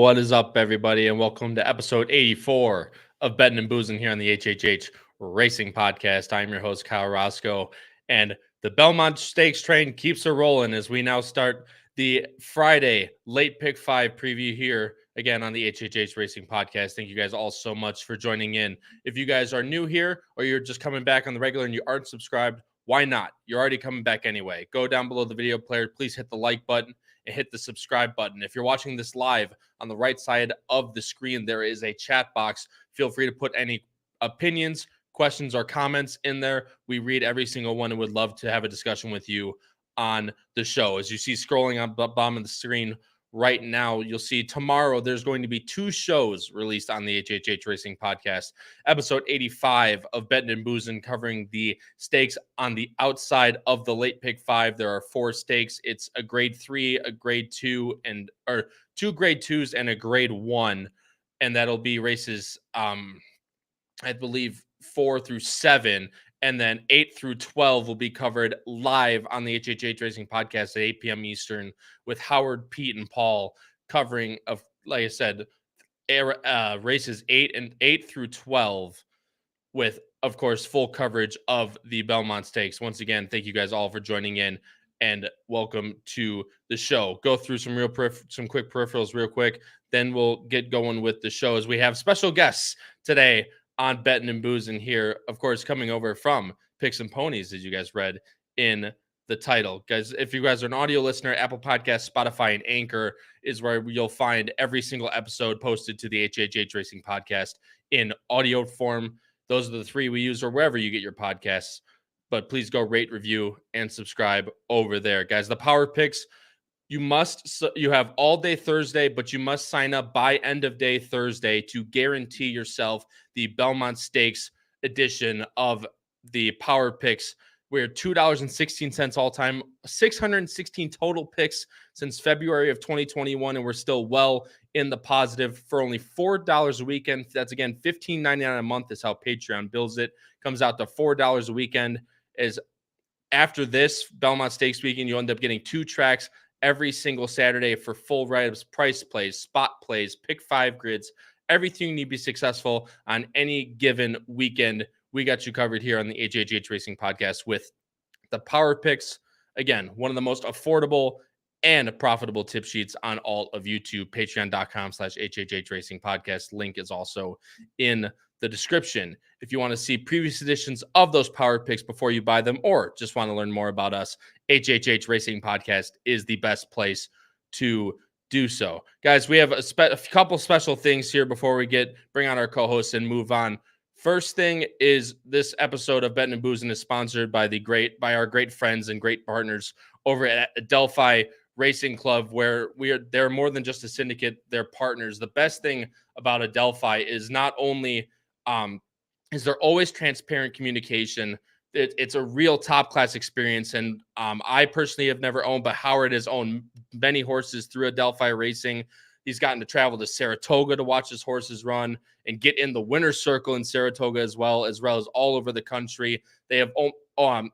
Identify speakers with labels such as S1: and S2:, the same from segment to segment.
S1: What is up, everybody, and welcome to episode 84 of Bettin N Boozin here on the HHH Racing Podcast. I'm your host, Kyle Roscoe, and the Belmont Stakes train keeps a rolling as we now start the Friday late pick 5 preview here again on the HHH Racing Podcast. Thank you guys all so much for joining in. If you guys are new here or you're just coming back on the regular and you aren't subscribed, why not? You're already coming back anyway. Go down below the video player. Please hit the like button and hit the subscribe button. If you're watching this live, on the right side of the screen, there is a chat box. Feel free to put any opinions, questions, or comments in there. We read every single one and would love to have a discussion with you on the show. As you see scrolling on the bottom of the screen right now, you'll see tomorrow there's going to be 2 shows released on the HHH Racing Podcast. Episode 85 of Bettin N Boozin covering the stakes on the outside of the late pick 5. There are 4 stakes. It's a grade 3, a grade 2, and 2 grade 2s and a grade 1. And that'll be races, I believe, 4 through 7. And then 8 through 12 will be covered live on the HHH Racing Podcast at 8 p.m. Eastern with Howard, Pete, and Paul covering, of, like I said, races 8 through 12 with, of course, full coverage of the Belmont Stakes. Once again, thank you guys all for joining in and welcome to the show. Go through some quick peripherals real quick, then we'll get going with the show as we have special guests today on Bettin N Boozin here, of course, coming over from Picks and Ponies, as you guys read in the title. Guys, if you guys are an audio listener, Apple Podcasts, Spotify, and Anchor is where you'll find every single episode posted to the HHH Racing Podcast in audio form. Those are the 3 we use, or wherever you get your podcasts. But please go rate, review, and subscribe over there. Guys, the Power Picks, you have all day Thursday, but you must sign up by end of day Thursday to guarantee yourself the Belmont Stakes edition of the Power Picks. We're $2.16 all time, 616 total picks since February of 2021, and we're still well in the positive for only $4 a weekend. That's again $15.99 a month is how Patreon bills it. Comes out to $4 a weekend. Is after this Belmont Stakes weekend, you end up getting 2 tracks every single Saturday for full write-ups, price plays, spot plays, pick 5 grids, everything you need to be successful on any given weekend. We got you covered here on the HHH Racing Podcast with the Power Picks. Again, one of the most affordable and profitable tip sheets on all of YouTube. Patreon.com/HHH Racing Podcast. Link is also in the description. If you want to see previous editions of those Power Picks before you buy them, or just want to learn more about us, HHH Racing Podcast is the best place to do so. Guys, we have a couple special things here before we bring on our co-hosts and move on. First thing is this episode of Bettin N Boozin is sponsored by our great friends and great partners over at Adelphi Racing Club, where they're more than just a syndicate, they're partners. The best thing about Adelphi is not only is there always transparent communication. It's a real top class experience. And I personally have never owned, but Howard has owned many horses through Adelphi Racing. He's gotten to travel to Saratoga to watch his horses run and get in the winner's circle in Saratoga as well as all over the country. They have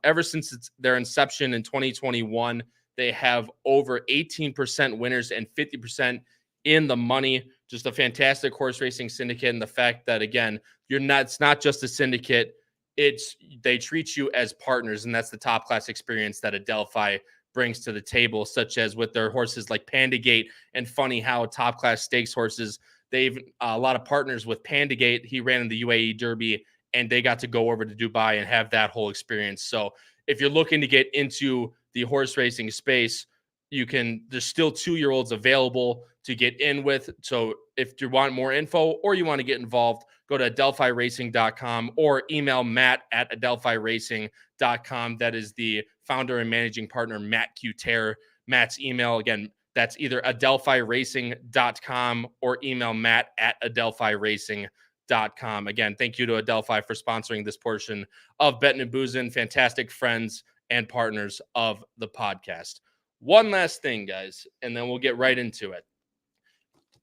S1: ever since their inception in 2021, they have over 18% winners and 50% in the money. Just a fantastic horse racing syndicate. And the fact that, again, it's not just a syndicate. They treat you as partners. And that's the top class experience that Adelphi brings to the table, such as with their horses like Pandagate and Funny How, top class stakes horses. They've a lot of partners with Pandagate. He ran in the UAE Derby and they got to go over to Dubai and have that whole experience. So if you're looking to get into the horse racing space, there's still 2-year-olds available to get in with. So if you want more info or you want to get involved, go to adelphiracing.com or email matt@adelphiracing.com. That is the founder and managing partner, Matt Cuter. Matt's email, again, that's either adelphiracing.com or email matt@adelphiracing.com. Again, thank you to Adelphi for sponsoring this portion of Bettin N Boozin. Fantastic friends and partners of the podcast. One last thing, guys, and then we'll get right into it.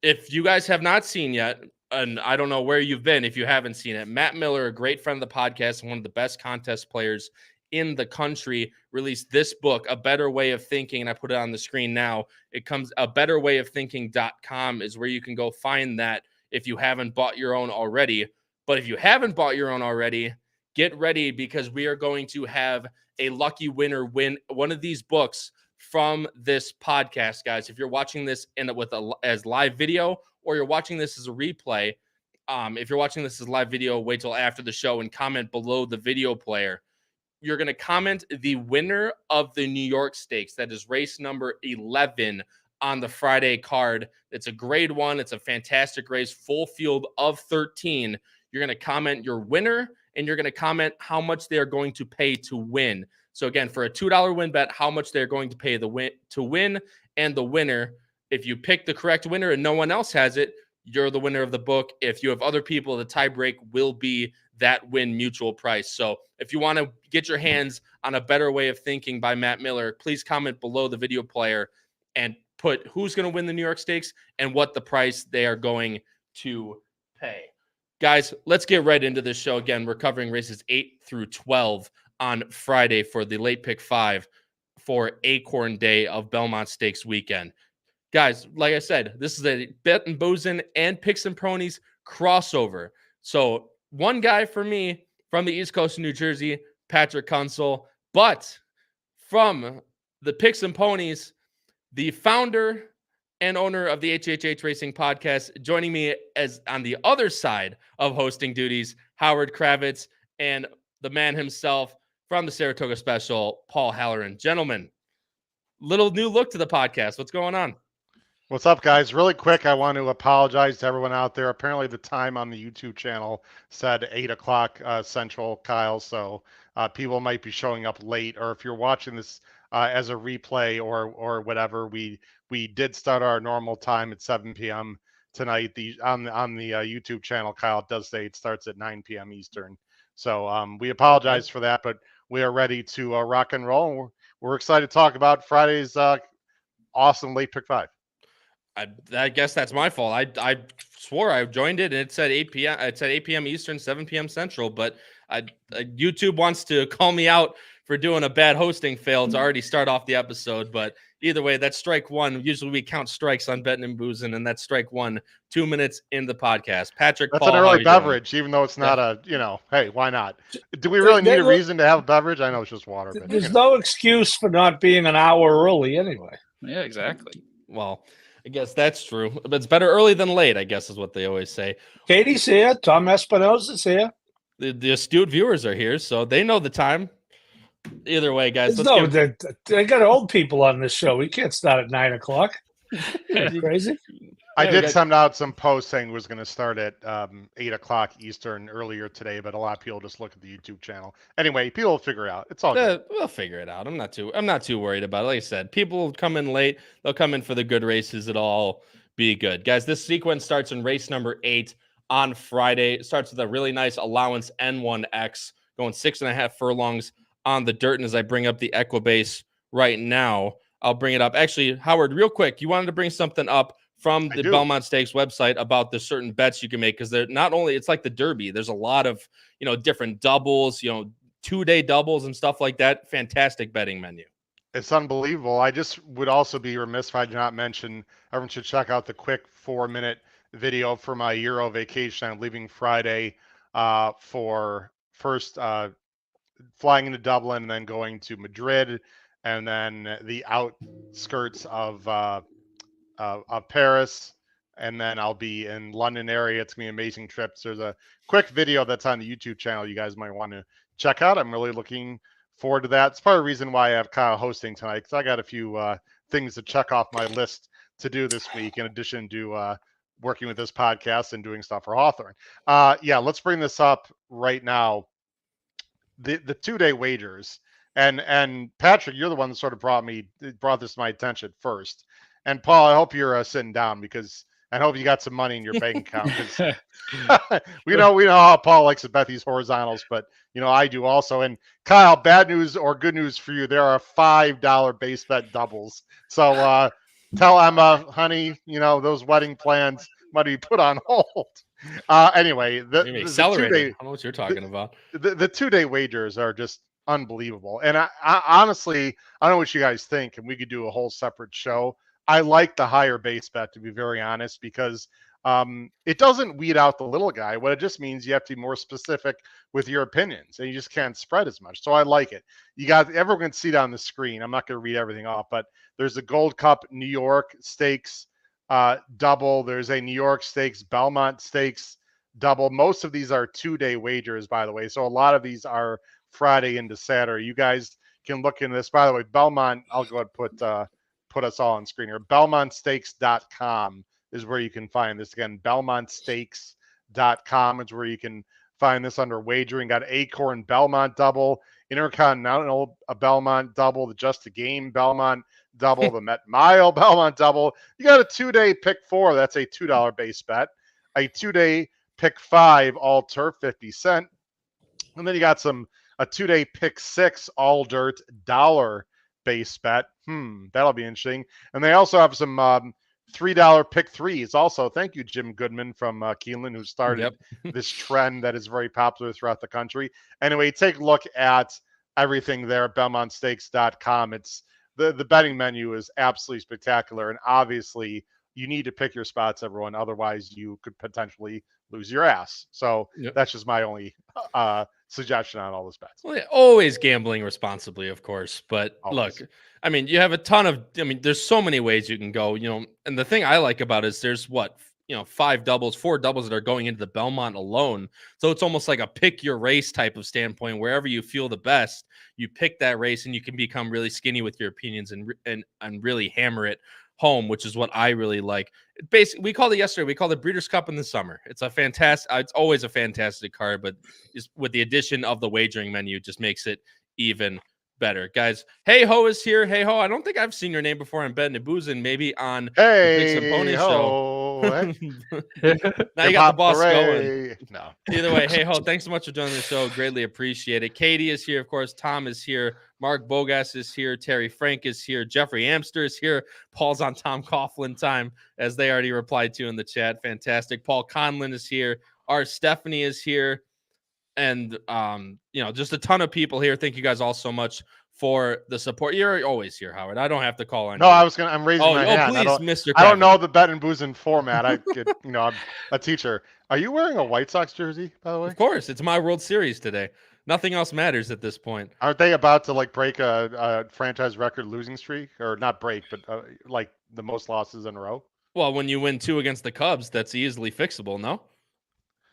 S1: If you guys have not seen yet, and I don't know where you've been if you haven't seen it, Matt Miller, a great friend of the podcast and one of the best contest players in the country released this book, A Better Way of Thinking, and I put it on the screen now. It comes, abetterwayofThinking.com is where you can go find that if you haven't bought your own already. But if you haven't bought your own already, get ready, because we are going to have a lucky winner win one of these books from this podcast, guys. If you're watching this as live video, or you're watching this as a replay, if you're watching this as live video, wait till after the show and comment below the video player. You're going to comment the winner of the New York Stakes. That is race number 11 on the Friday card. It's a grade 1. It's a fantastic race, full field of 13. You're going to comment your winner, and you're going to comment how much they are going to pay to win. So again, for a $2 win bet, how much they're going to pay to win, and the winner. If you pick the correct winner and no one else has it, you're the winner of the book. If you have other people, the tiebreak will be that win mutual price. So if you want to get your hands on A Better Way of Thinking by Matt Miller, please comment below the video player and put who's going to win the New York Stakes and what the price they are going to pay. Guys, let's get right into this show. Again, we're covering races 8 through 12 on Friday for the late pick 5 for Acorn Day of Belmont Stakes weekend. Guys, like I said, this is a Bettin N Boozin and Picks and Ponies crossover. So one guy for me from the East Coast of New Jersey, Patrick Kunsel, but from the Picks and Ponies, the founder and owner of the HHH Racing Podcast, joining me as on the other side of hosting duties, Howard Kravitz, and the man himself from the Saratoga Special, Paul Halloran. Gentlemen, little new look to the podcast. What's going on?
S2: What's up, guys? Really quick, I want to apologize to everyone out there. Apparently, the time on the YouTube channel said 8 o'clock Central, Kyle, so people might be showing up late. Or if you're watching this as a replay or whatever, we did start our normal time at 7 p.m. tonight. On the YouTube channel, Kyle, it does say it starts at 9 p.m. Eastern. So we apologize for that, but we are ready to rock and roll. We're excited to talk about Friday's awesome late pick 5.
S1: I guess that's my fault. I swore I joined it and it said 8 p.m. It said 8 p.m. Eastern, 7 p.m. Central, but YouTube wants to call me out for doing a bad hosting fail to already start off the episode. But either way, that's strike one. Usually we count strikes on Bettin N Boozin, and that's strike 1, 2 minutes in the podcast. Patrick,
S2: that's
S1: Paul,
S2: an early beverage, even though it's not hey, why not? Do we really need a reason to have a beverage? I know it's just water. But,
S3: there's no excuse for not being an hour early anyway.
S4: Yeah, exactly.
S1: Well, I guess that's true. But it's better early than late, I guess is what they always say.
S3: Katie's here. Tom Espinosa's here.
S1: The astute viewers are here, so they know the time. Either way, guys.
S3: They got old people on this show. We can't start at 9 o'clock. Crazy.
S2: I did send out some posts saying it was going to start at 8 o'clock Eastern earlier today, but a lot of people just look at the YouTube channel. Anyway, people will figure it out. It's all good.
S1: We'll figure it out. I'm not too worried about it. Like I said, people come in late. They'll come in for the good races. It'll all be good. Guys, this sequence starts in race number 8 on Friday. It starts with a really nice allowance N1X going 6.5 furlongs on the dirt. And as I bring up the Equibase right now, I'll bring it up. Actually, Howard, real quick, you wanted to bring something up from the Belmont Stakes website about the certain bets you can make, because they're not only, it's like the Derby. There's a lot of, different doubles, 2-day doubles and stuff like that. Fantastic betting menu.
S2: It's unbelievable. I just would also be remiss if I did not mention everyone should check out the quick 4-minute video for my Euro vacation. I'm leaving Friday for first flying into Dublin and then going to Madrid and then the outskirts of Paris, and then I'll be in London area. It's gonna be an amazing trip. So there's a quick video that's on the YouTube channel you guys might want to check out. I'm really looking forward to that. It's part of the reason why I have Kyle hosting tonight, because I got a few things to check off my list to do this week, in addition to working with this podcast and doing stuff for Hawthorne. Let's bring this up right now. The 2-day wagers, and Patrick, you're the one that sort of brought this to my attention first. And Paul, I hope you're sitting down, because I hope you got some money in your bank account. we know how Paul likes to bet these horizontals, but I do also. And Kyle, bad news or good news for you, there are $5 base bet doubles. So tell Emma, honey, those wedding plans might be put on hold. Anyway,
S1: accelerated. I don't know what you're talking about.
S2: The 2-day wagers are just unbelievable. And I honestly, I don't know what you guys think, and we could do a whole separate show. I like the higher base bet, to be very honest, because it doesn't weed out the little guy. What it just means you have to be more specific with your opinions, and you just can't spread as much. So I like it. You got, everyone can see it on the screen. I'm not going to read everything off, but there's a Gold Cup New York Stakes double. There's a New York Stakes Belmont Stakes double. Most of these are 2-day wagers, by the way. So a lot of these are Friday into Saturday. You guys can look into this. By the way, Belmont, I'll go ahead and put us all on screen here. BelmontStakes.com is where you can find this. Again, BelmontStakes.com is where you can find this under wagering. Got Acorn Belmont double, Intercontinental Belmont double, the Just a Game Belmont double, the Met Mile Belmont double. You got a 2-day pick 4. That's a $2 base bet. A 2-day pick 5 all turf, 50 cents. And then you got a 2-day pick 6 all dirt $1 base bet. That'll be interesting. And they also have some $3 pick 3s also. Thank you, Jim Goodman from Keeneland, who started this trend that is very popular throughout the country. Anyway, take a look at everything there at BelmontStakes.com. It's the betting menu is absolutely spectacular, and obviously you need to pick your spots, everyone. Otherwise, you could potentially lose your ass. So that's just my only suggestion on all this bets.
S1: Well, yeah, always gambling responsibly, of course. But
S2: Always.
S1: look, I mean, you have a ton of, there's so many ways you can go, and the thing I like about it is there's 4 doubles that are going into the Belmont alone. So it's almost like a pick your race type of standpoint. Wherever you feel the best, you pick that race, and you can become really skinny with your opinions and really hammer it home, which is what I really like. Basically, we called it Breeders' Cup in the summer. It's it's always a fantastic card, but just with the addition of the wagering menu, just makes it even better. Guys, Hey Ho is here. Hey Ho, I don't think I've seen your name before on Bettin N Boozin, maybe on the Picks and Ponies show. Now you got the boss going.
S2: No.
S1: Either way, Hey Ho, thanks so much for joining the show. Greatly appreciate it. Katie is here, of course. Tom is here. Mark Bogas is here. Terry Frank is here. Jeffrey Amster is here. Paul's on Tom Coughlin time, as they already replied to in the chat. Fantastic. Paul Conlin is here. Our Stephanie is here. And, just a ton of people here. Thank you guys all so much for the support. You're always here, Howard. I don't have to call anyone.
S2: No, I'm raising my hand.
S1: Please, Mr.
S2: I don't know the Bettin N Boozin format. I'm a teacher. Are you wearing a White Sox jersey, by the way?
S1: Of course. It's my World Series today. Nothing else matters at this point.
S2: Aren't they about to break a franchise record losing streak, or not break, but the most losses in a row?
S1: Well, when you win 2 against the Cubs, that's easily fixable, no?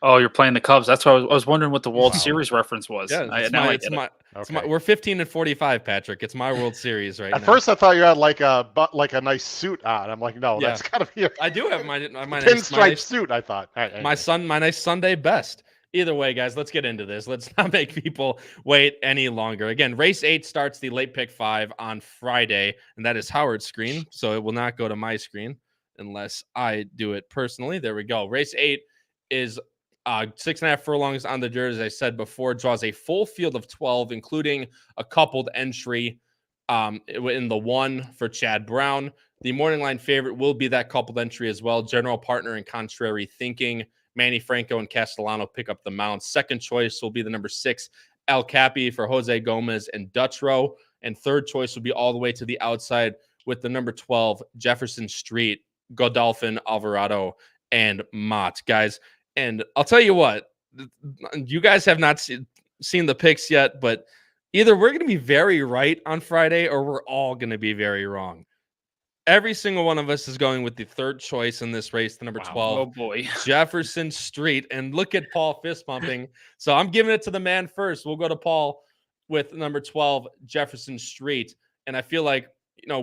S4: Oh, you're playing the Cubs. That's why I was wondering what the World Series reference was.
S1: Yeah, we're 15-45, Patrick. It's my World Series right now.
S2: At first, I thought you had a nice suit on. I'm like, no, that's gotta be.
S1: I do have my
S2: pinstripe suit. I thought. All right,
S1: my nice Sunday best. Either way, guys, let's get into this. Let's not make people wait any longer. Again, race 8 starts the late pick 5 on Friday, and that is Howard's screen, so it will not go to my screen unless I do it personally. There we go. Race 8 is 6.5 furlongs on the dirt, as I said before, draws a full field of 12, including a coupled entry in the 1 for Chad Brown. The morning line favorite will be that coupled entry as well. General Partner and Contrary Thinking. Manny Franco and Castellano pick up the mount. Second choice will be the number 6, El Capi for Jose Gomez and Dutchrow. And third choice will be all the way to the outside with the number 12, Jefferson Street, Godolphin, Alvarado, and Mott. Guys, and I'll tell you what, you guys have not seen the picks yet, but either we're going to be very right on Friday or we're all going to be very wrong. Every single one of us is going with the third choice in this race, the number 12.
S4: Oh, boy.
S1: Jefferson Street. And look at Paul fist pumping. So I'm giving it to the man first. We'll go to Paul with number 12, Jefferson Street. And I feel like,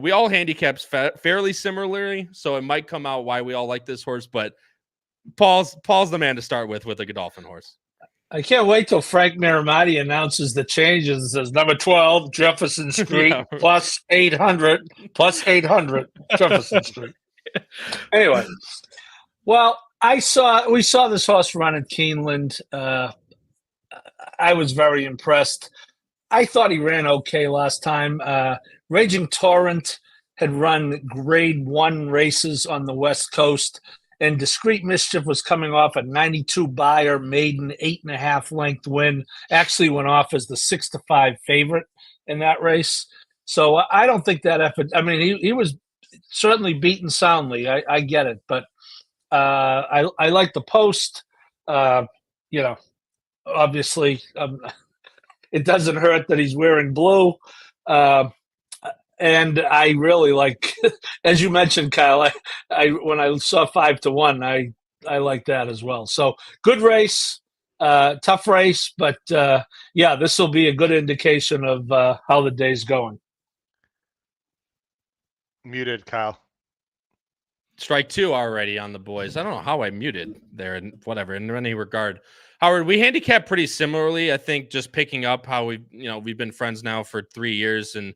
S1: we all handicap fairly similarly, so it might come out why we all like this horse, but Paul's the man to start with a Godolphin horse.
S3: I can't wait till Frank Miramati announces the changes and says number 12 Jefferson Street plus 800 Jefferson Street. Anyway, well, we saw this horse run at Keeneland. I was very impressed. I thought he ran okay last time. Raging Torrent had run grade 1 races on the West Coast and Discreet Mischief was coming off a 92 buyer maiden 8.5 length win. Actually went off as the 6-5 favorite in that race. So I don't think that effort. I mean, he was certainly beaten soundly. I get it, but I like the post. Obviously, it doesn't hurt that he's wearing blue. And I really like, as you mentioned, Kyle, I when I saw 5-1, I like that as well. So good race, tough race, but this will be a good indication of how the day's going.
S2: Muted, Kyle.
S1: Strike 2 already on the boys. I don't know how I muted there and whatever in any regard. Howard, we handicap pretty similarly. I think just picking up how we've been friends now for 3 years and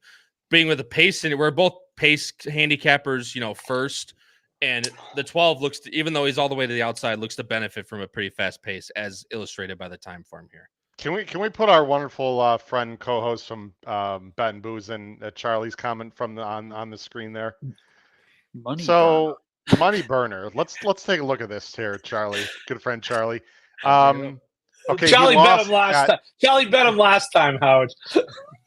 S1: being with the pace, and we're both pace handicappers, first. And the 12 looks to, even though he's all the way to the outside, looks to benefit from a pretty fast pace as illustrated by the time form here.
S2: Can we put our wonderful friend co-host from Bettin N Boozin, Charlie's comment from on the screen there? Money burner. Let's take a look at this here, Charlie. Good friend Charlie. Okay,
S3: Charlie bet him last time. Charlie bet him last time, Howard.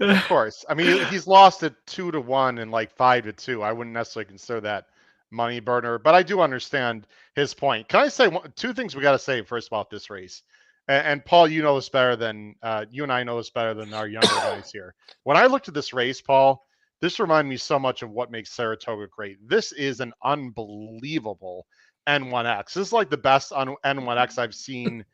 S2: Of course. I mean, he's lost at 2-1 and like 5-2. I wouldn't necessarily consider that money burner, but I do understand his point. Can I say two things we got to say first about this race? And Paul, you know this better than you and I know this better than our younger guys here. When I looked at this race, Paul, this reminded me so much of what makes Saratoga great. This is an unbelievable N1X. This is like the best N1X I've seen,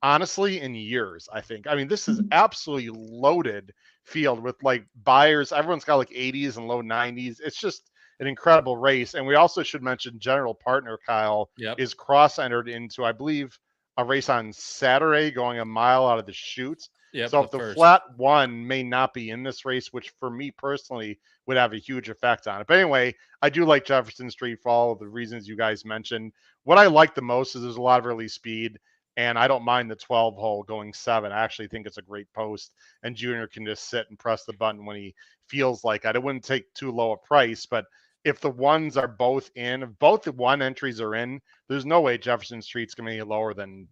S2: honestly, in years, I think. I mean, this is absolutely loaded field with like buyers. Everyone's got like 80s and low 90s. It's just an incredible race. And we also should mention general partner Kyle is cross-entered into, I believe, a race on Saturday going a mile out of the chute. So if the flat one may not be in this race, which for me personally would have a huge effect on it. But anyway, I do like Jefferson Street for all of the reasons you guys mentioned. What I like the most is there's a lot of early speed, and I don't mind the 12 hole going 7. I actually think it's a great post, and Junior can just sit and press the button when he feels like it. It wouldn't take too low a price, but if the ones are both in, if both the one entries are in, there's no way Jefferson Street's going to be lower than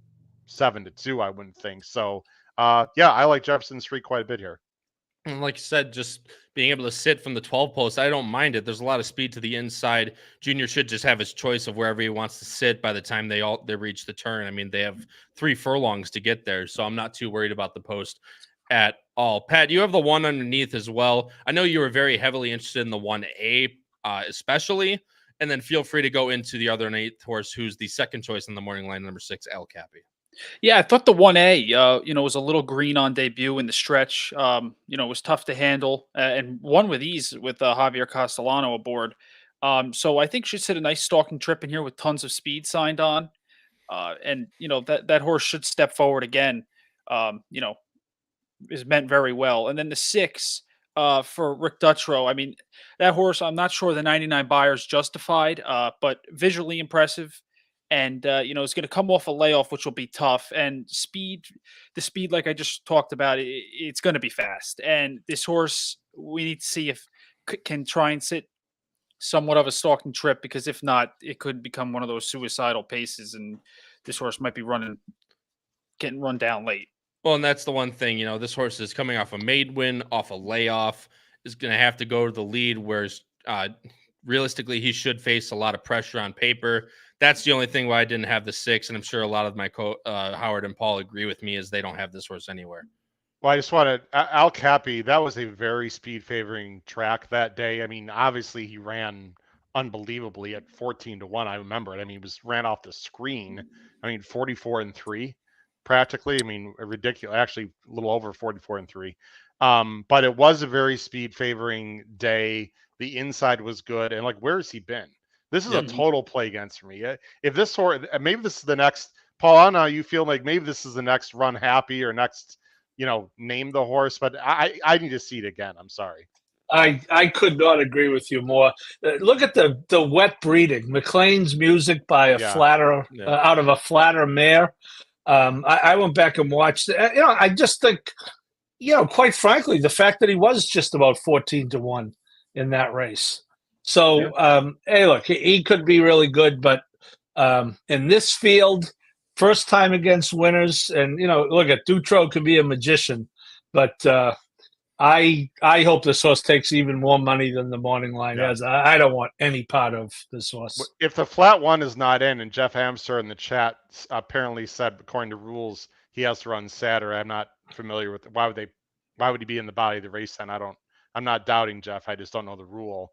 S2: 7-2, I wouldn't think. So, I like Jefferson Street quite a bit here.
S1: And like you said, just being able to sit from the 12 post, I don't mind it. There's a lot of speed to the inside. Junior should just have his choice of wherever he wants to sit by the time they reach the turn. I mean, they have 3 furlongs to get there, so I'm not too worried about the post at all. Pat, you have the one underneath as well. I know you were very heavily interested in the 1A, especially, and then feel free to go into the other 8th horse, who's the second choice in the morning line, number 6, El Capi.
S4: Yeah, I thought the 1A, was a little green on debut in the stretch. Was tough to handle and won with ease with Javier Castellano aboard. So I think should sit a nice stalking trip in here with tons of speed signed on. And that horse should step forward again. Is meant very well. And then the 6 for Rick Dutrow. I mean, that horse, I'm not sure the 99 buyer's justified, but visually impressive. And, it's going to come off a layoff, which will be tough. And the speed, like I just talked about, it's going to be fast. And this horse, we need to see if can try and sit somewhat of a stalking trip, because if not, it could become one of those suicidal paces. And this horse might be getting run down late.
S1: Well, and that's the one thing, this horse is coming off a maiden win, off a layoff, is going to have to go to the lead, whereas realistically, he should face a lot of pressure on paper. That's the only thing why I didn't have the 6, and I'm sure a lot of my Howard and Paul agree with me, is they don't have this horse anywhere.
S2: Well, I just wanted El Capi. That was a very speed favoring track that day. I mean, obviously he ran unbelievably at 14-1. I remember it. I mean, he ran off the screen. I mean, 44-3, practically. I mean, ridiculous. Actually, a little over 44-3. But it was a very speed favoring day. The inside was good, and like, where has he been? This is a total play against me. If this horse, maybe this is the next, Paul, I don't know how you feel, like maybe this is the next Run Happy or next, name the horse, but I need to see it again. I'm sorry.
S3: I could not agree with you more. Look at the wet breeding. McLean's Music by a flatter out of a flatter mare. I went back and watched it. I just think, quite frankly, the fact that he was just about 14-1 in that race. So, hey, look, he could be really good, but In this field, first time against winners, and look at Dutro could be a magician, but I hope this horse takes even more money than the morning line has. I don't want any part of this horse.
S2: If the flat one is not in, and Jeff Hamster in the chat apparently said, according to rules, he has to run Saturday. I'm not familiar with why would he be in the body of the race then? I'm not doubting Jeff. I just don't know the rule.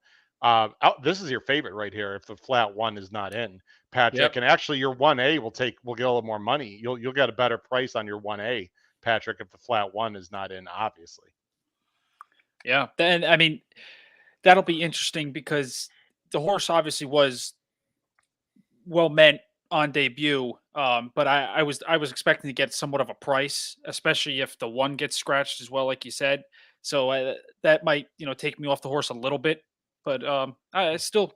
S2: This is your favorite right here. If the flat one is not in, Patrick, and actually your 1A will get a little more money. You'll get a better price on your 1A, Patrick, if the flat one is not in, obviously.
S4: Yeah, then I mean, that'll be interesting because the horse obviously was well meant on debut, but I was expecting to get somewhat of a price, especially if the one gets scratched as well, like you said. So that might take me off the horse a little bit, but it's still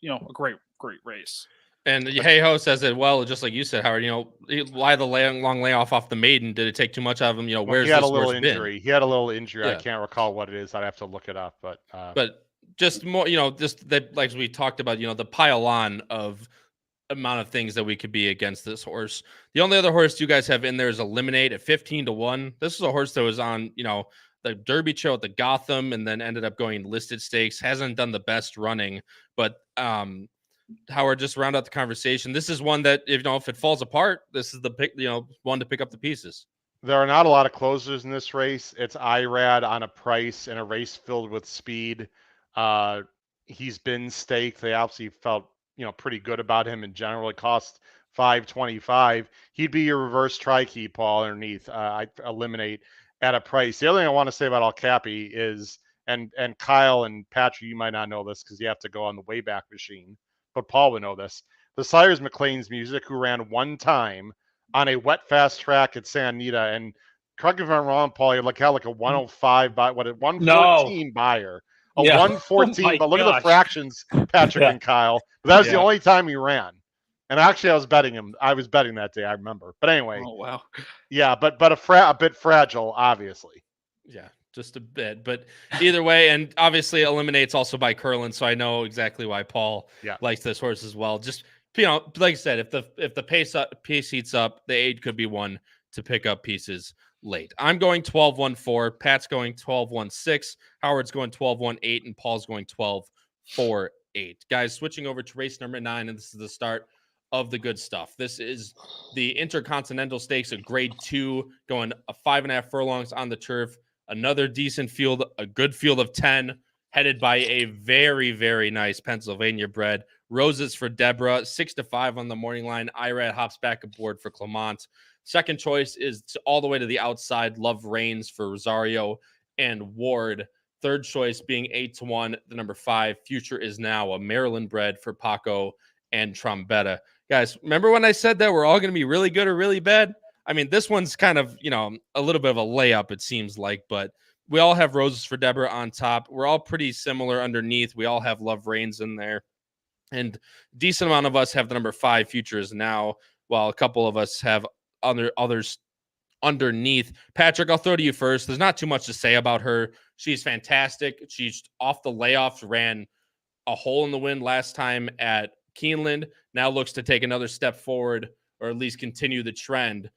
S4: a great race.
S1: And Hey-Ho says it well, just like you said, Howard. Why the long layoff off the maiden? Did it take too much out of him? Where's
S2: he had
S1: this
S2: a little
S1: horse
S2: injury.
S1: been?
S2: He had a little injury.
S1: Yeah.
S2: I can't recall what it is. I'd have to look it up. But
S1: just more, just that, like we talked about, the pile on of amount of things that we could be against this horse. The only other horse you guys have in there is Eliminate at 15-1. This is a horse that was on, the Derby show at the Gotham and then ended up going listed stakes. Hasn't done the best running, but Howard, just round out the conversation. This is one that if it falls apart, this is the pick, one to pick up the pieces.
S2: There are not a lot of closers in this race. It's IRAD on a price in a race filled with speed. He's been staked. They obviously felt pretty good about him in general. It cost $525. He'd be your reverse tri-key, Paul, underneath. I Eliminate at a price. The other thing I want to say about El Capi is, and Kyle and Patrick, you might not know this because you have to go on the Wayback Machine, but Paul would know this. The Cyrus McLean's Music, who ran one time on a wet fast track at Santa Anita, and correct me if I'm wrong, Paul, you had like a 105 by 114 buyer. A 114, but look at the fractions, Patrick and Kyle. But that was the only time he ran. And actually, I was betting him. I was betting that day, I remember. But anyway.
S4: Oh, wow.
S2: Yeah, but a bit fragile, obviously.
S1: Yeah, just a bit. But either way, and obviously Eliminate's also by Curlin, so I know exactly why Paul likes this horse as well. Just, like I said, if the pace heats up, the 8 could be one to pick up pieces late. I'm going 12-1-4. Pat's going 12-1-6. Howard's going 12-1-8, and Paul's going 12-4-8. Guys, switching over to race number 9, and this is the start of the good stuff. This is the Intercontinental Stakes, a grade 2, going a 5.5 furlongs on the turf. Another decent field, a good field of 10, headed by a very, very nice Pennsylvania bred. Roses for Deborah, 6-5 on the morning line. Irad hops back aboard for Clement. Second choice is all the way to the outside. Love Reigns for Rosario and Ward. Third choice being 8-1, the number 5. Future Is Now, a Maryland bred for Paco and Trombetta. Guys, remember when I said that we're all going to be really good or really bad? I mean, this one's kind of, a little bit of a layup, it seems like, but we all have Roses for Deborah on top. We're all pretty similar underneath. We all have Love Reigns in there. And a decent amount of us have the number 5, Future Is Now, while a couple of us have others underneath. Patrick, I'll throw to you first. There's not too much to say about her. She's fantastic. She's off the layoffs, ran a hole in the wind last time at Keeneland. Now looks to take another step forward, or at least continue the trend.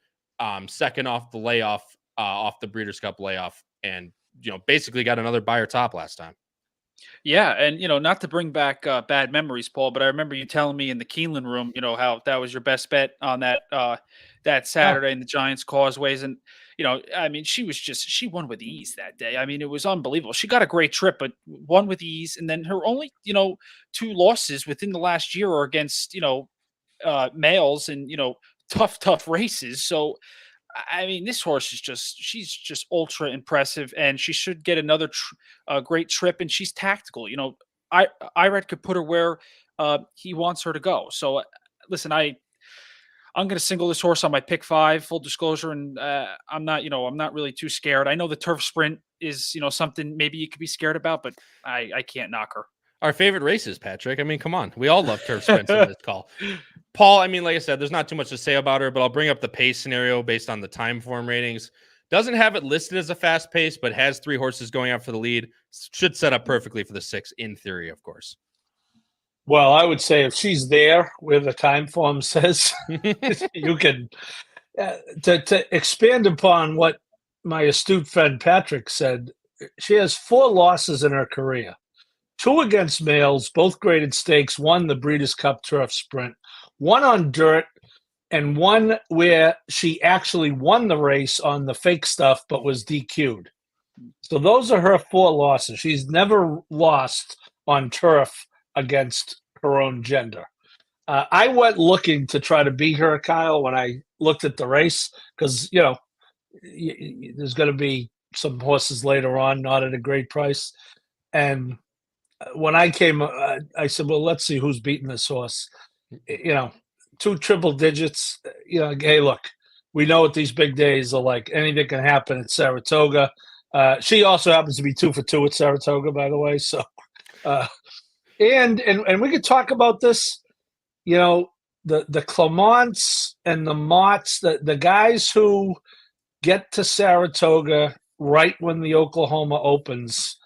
S1: Second off the layoff, off the Breeders' Cup layoff, and basically got another buyer top last time.
S4: Yeah, and not to bring back bad memories, Paul, but I remember you telling me in the Keeneland room, how that was your best bet on that Saturday in the Giants Causeways, and I mean, she won with ease that day. I mean, it was unbelievable. She got a great trip, but won with ease, and then her only 2 losses within the last year are against males and tough races. So I mean, this horse is she's just ultra impressive, and she should get another great trip, and she's tactical. Irad could put her where he wants her to go. So listen, I'm going to single this horse on my pick 5, full disclosure, and I'm not really too scared. I know the turf sprint is something maybe you could be scared about, but I can't knock her.
S1: Our favorite races, Patrick. I mean, come on. We all love turf sprints in this call. Paul, I mean, like I said, there's not too much to say about her, but I'll bring up the pace scenario based on the time form ratings. Doesn't have it listed as a fast pace, but has 3 horses going out for the lead. Should set up perfectly for the 6 in theory, of course.
S3: Well, I would say if she's there where the time form says, you can to expand upon what my astute friend Patrick said. She has 4 losses in her career: 2 against males, both graded stakes, 1 the Breeders' Cup Turf Sprint, 1 on dirt, and 1 where she actually won the race on the fake stuff but was DQ'd. So those are her 4 losses. She's never lost on turf against her own gender. I went looking to try to beat her, Kyle, when I looked at the race, because, there's going to be some horses later on, not at a great price. And when I came, I said, well, let's see who's beating this horse. 2 triple digits. Hey, look, we know what these big days are like. Anything can happen at Saratoga. She also happens to be 2 for 2 at Saratoga, by the way. So, and we could talk about this. The Clements and the Motts, the guys who get to Saratoga right when the Oklahoma opens.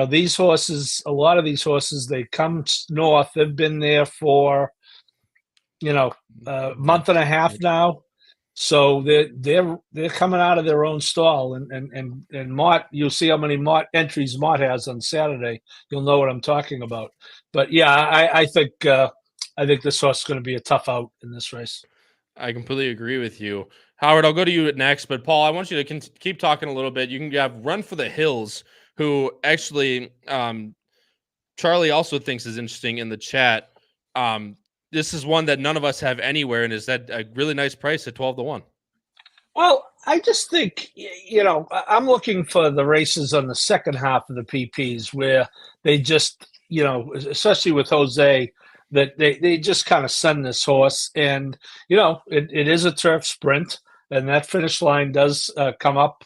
S3: These horses, a lot of these horses, they come north. They've been there for, a month and a half now. So they're coming out of their own stall. And Mott, you'll see how many entries Mott has on Saturday. You'll know what I'm talking about. But yeah, I think this horse is going to be a tough out in this race.
S1: I completely agree with you. Howard, I'll go to you next, but Paul, I want you to keep talking a little bit. You can have Run for the Hills, who actually Charlie also thinks is interesting in the chat. This is one that none of us have anywhere, and is that a really nice price at 12-1.
S3: Well, I just think, I'm looking for the races on the second half of the PPs where they just, especially with Jose, that they just kind of send this horse. And, it is a turf sprint, and that finish line does come up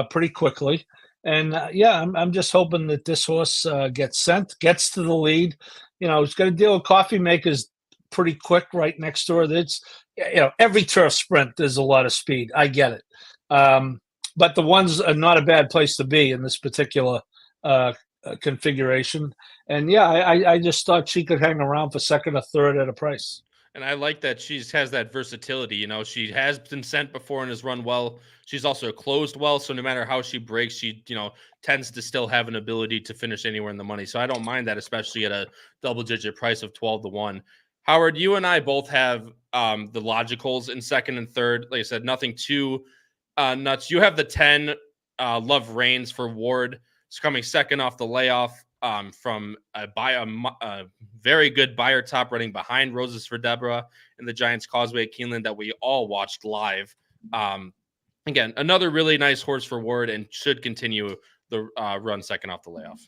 S3: pretty quickly. And, I'm just hoping that this horse gets to the lead. It's going to deal with Coffee Makers pretty quick right next door. It's, every turf sprint, there's a lot of speed. I get it. But the ones are not a bad place to be in this particular configuration. And I just thought she could hang around for second or third at a price.
S1: And I like that she has that versatility. She has been sent before and has run well. She's also closed well. So no matter how she breaks, she, tends to still have an ability to finish anywhere in the money. So I don't mind that, especially at a double-digit price of 12-1. Howard, you and I both have the logicals in second and third. Like I said, nothing too nuts. You have the 10 Love Reigns for Ward. It's coming second off the layoff from a very good buyer top running behind Roses for Deborah and the Giants Causeway at Keeneland that we all watched live. Again, another really nice horse for Ward and should continue the run second off the layoff.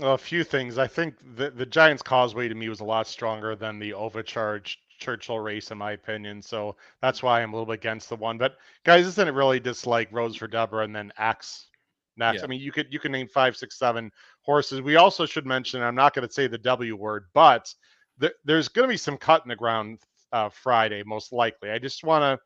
S2: A few things. I think the Giants Causeway to me was a lot stronger than the overcharged Churchill race, in my opinion. So that's why I'm a little bit against the one. But guys, isn't it really just like Rose for Deborah and then X next?
S1: Yeah.
S2: I mean, you can name 5, 6, 7 horses. We also should mention, I'm not going to say the W word, but there's going to be some cut in the ground Friday, most likely. I just want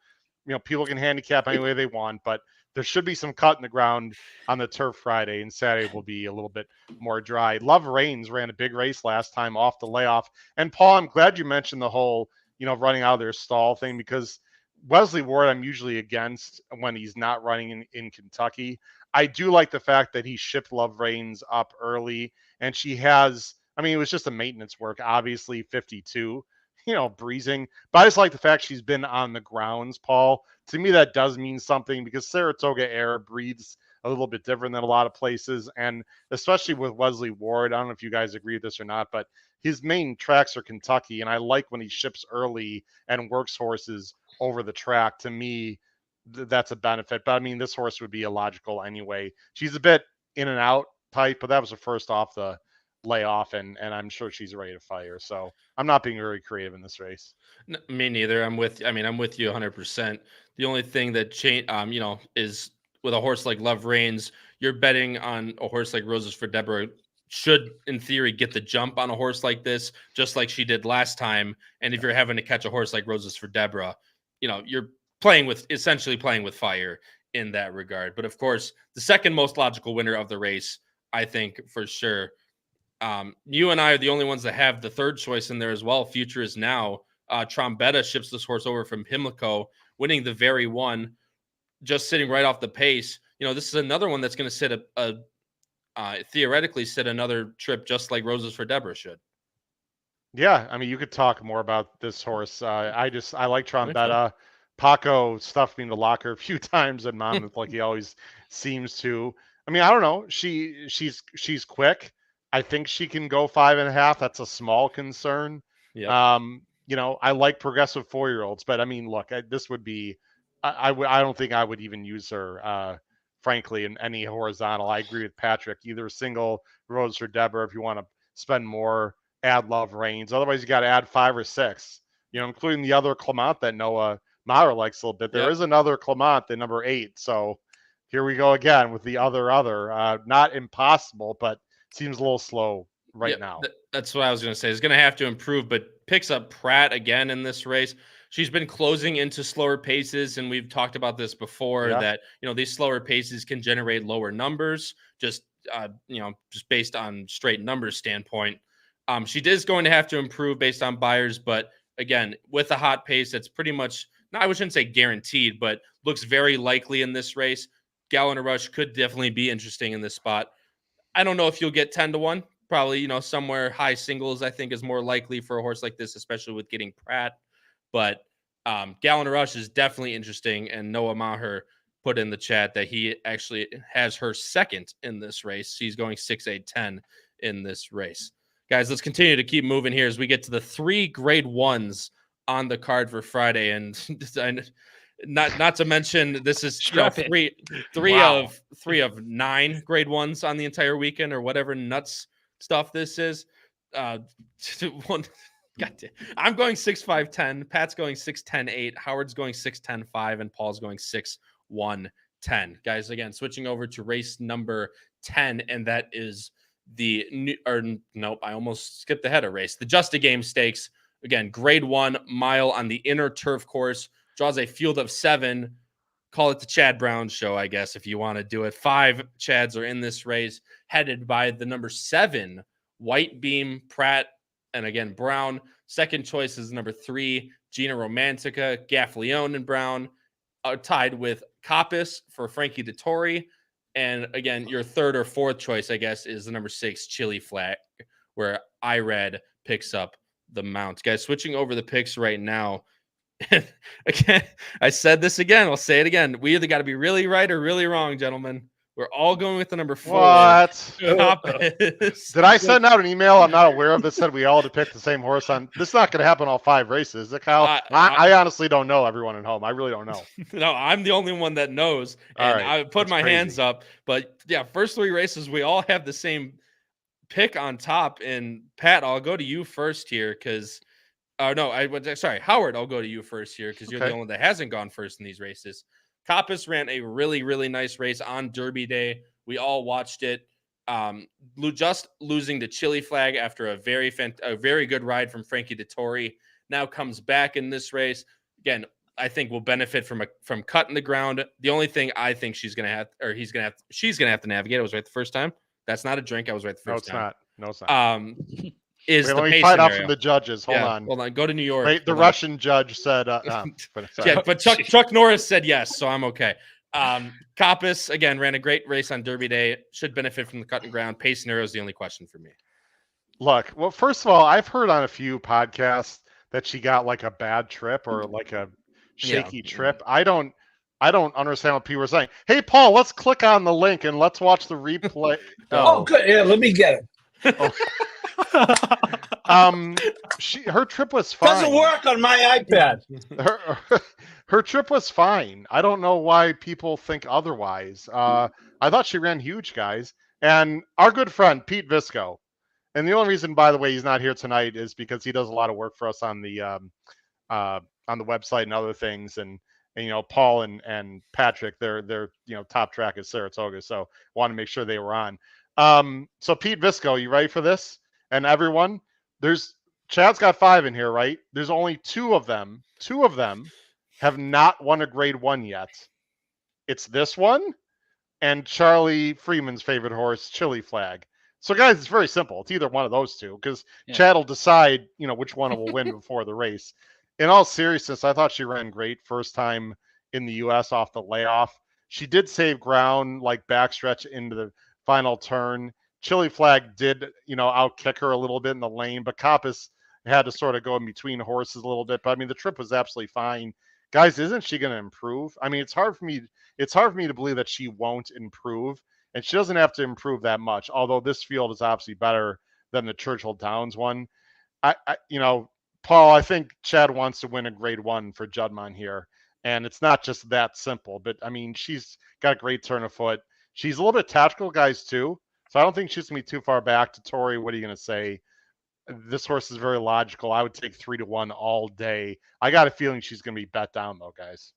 S2: to, people can handicap any way they want, but there should be some cut in the ground on the turf Friday, and Saturday will be a little bit more dry. Love Reigns ran a big race last time off the layoff. And Paul, I'm glad you mentioned the whole, running out of their stall thing, because Wesley Ward, I'm usually against when he's not running in Kentucky. I do like the fact that he shipped Love Reigns up early, and she has, it was just a maintenance work, obviously 52, breezing. But I just like the fact she's been on the grounds, Paul. To me, that does mean something, because Saratoga air breathes a little bit different than a lot of places. And especially with Wesley Ward, I don't know if you guys agree with this or not, but his main tracks are Kentucky. And I like when he ships early and works horses over the track. To me, that's a benefit. But this horse would be illogical anyway. She's a bit in and out type, but that was her first off the layoff, and I'm sure she's ready to fire. So I'm not being very creative in this race.
S1: No, me neither. I'm with you 100%. The only thing that is with a horse like Love Reigns, you're betting on a horse like Roses for Deborah should, in theory, get the jump on a horse like this, just like she did last time. And if you're having to catch a horse like Roses for Deborah, you're essentially playing with fire in that regard. But of course, the second most logical winner of the race, I think for sure, You and I are the only ones that have the third choice in there as well. Future is Now. Trombetta ships this horse over from Pimlico, winning the very one, just sitting right off the pace. This is another one that's going to sit theoretically sit another trip just like Roses for Deborah should.
S2: Yeah, I mean, you could talk more about this horse. I like Trombetta. Paco stuffed me in the locker a few times at Monmouth, like he always seems to. I mean, I don't know. She's quick. I think she can go 5.5. That's a small concern.
S1: Yep.
S2: I like progressive 4-year-olds, but I mean, look, this would be. I don't think I would even use her, frankly, in any horizontal. I agree with Patrick. Either single Rose or Deborah if you want to spend more. Add Love Reigns. Otherwise, you got to add 5 or 6. Including the other Clement that Noah Maurer likes a little bit. There is another Clement, the number 8. So here we go again with the other. Not impossible, but seems a little slow now.
S1: That's what I was going to say. It's going to have to improve, but picks up Pratt again in this race. She's been closing into slower paces, and we've talked about this before that, these slower paces can generate lower numbers just based on straight numbers standpoint. She is going to have to improve based on buyers, but again, with a hot pace, that's pretty much, I shouldn't say guaranteed, but looks very likely in this race. Gallon of Rush could definitely be interesting in this spot. I don't know if you'll get 10-1. Probably, somewhere high singles, I think, is more likely for a horse like this, especially with getting Pratt. But Gallon of Rush is definitely interesting, and Noah Maher put in the chat that he actually has her second in this race. She's going 6-8-10 in this race. Guys, let's continue to keep moving here as we get to the 3 grade 1s on the card for Friday. And not to mention, this is three of 9 grade 1s on the entire weekend, or whatever nuts stuff this is. I'm going 6-5-10. Pat's going 6-10-8. Howard's going 6-10-5, and Paul's going 6-1-10. Guys, again, switching over to race number 10, and that is I almost skipped ahead of race. The Just a Game Stakes, again, grade 1 mile on the inner turf course, draws a field of 7. Call it the Chad Brown show, I guess, if you want to do it. 5 Chads are in this race, headed by the number 7 White Beam, Pratt, and again Brown. Second choice is number 3 Gina Romantica, Gaffleone and Brown, tied with Coppice for Frankie Dettori. And again, your third or fourth choice, I guess, is the number 6 Chili Flag, where IRAD picks up the mount. Guys, switching over the picks right now. Again, I said this again. I'll say it again. We either got to be really right or really wrong, gentlemen. We're all going with the number 4.
S2: What? Did I send out an email I'm not aware of that said we all had to pick the same horse on? This is not going to happen all 5 races. Is it, Kyle? I honestly don't know, everyone at home. I really don't know.
S1: No, I'm the only one that knows. And I put my hands up. But yeah, first 3 races, we all have the same pick on top. And Pat, I'll go to you first here because Howard, I'll go to you first here because you're the only one that hasn't gone first in these races. Coppice ran a really, really nice race on Derby Day. We all watched it. Just losing to Chili Flag after a very good ride from Frankie Dettori. Now comes back in this race. Again, I think will benefit from cutting the ground. The only thing I think she's gonna have to navigate. I was right the first time. That's not a drink. I was right the first time.
S2: No, it's not.
S1: Is
S2: let
S1: the
S2: me
S1: pace
S2: find out
S1: scenario.
S2: from the judges. Hold on.
S1: Go to New York.
S2: Wait, the Russian judge said,
S1: but Chuck Norris said yes, so I'm okay. Coppice, again, ran a great race on Derby Day. Should benefit from the cut and ground. Pace scenario is the only question for me.
S2: Look, well, first of all, I've heard on a few podcasts that she got like a bad trip or like a shaky trip. I don't understand what people are saying. Hey, Paul, let's click on the link and let's watch the replay.
S3: Good. Yeah, let me get it.
S2: Her trip was fine.
S3: Doesn't work on my iPad.
S2: Her trip was fine. I don't know why people think otherwise. I thought she ran huge, guys. And our good friend Pete Visco, and the only reason, by the way, he's not here tonight is because he does a lot of work for us on the website and other things. And Paul and Patrick, they're top track at Saratoga, so want to make sure they were on. So Pete Visco, you ready for this? And everyone, Chad's got 5 in here, right? There's only 2 of them. 2 of them have not won a grade 1 yet. It's this one and Charlie Freeman's favorite horse, Chili Flag. So, guys, it's very simple. It's either one of those two because
S4: Yeah.
S2: Chad will decide, which one will win before the race. In all seriousness, I thought she ran great first time in the U.S. off the layoff. She did save ground, like backstretch into the final turn. Chili Flag did, outkick her a little bit in the lane, but Coppice had to sort of go in between horses a little bit. But I mean, the trip was absolutely fine. Guys, isn't she going to improve? I mean, it's hard for me to believe that she won't improve. And she doesn't have to improve that much, although this field is obviously better than the Churchill Downs one. Paul, I think Chad wants to win a grade 1 for Juddmonte here. And it's not just that simple, but I mean, she's got a great turn of foot. She's a little bit tactical, guys, too. So I don't think she's going to be too far back. To Tori, what are you going to say? This horse is very logical. I would take 3-1 all day. I got a feeling she's going to be bet down, though, guys.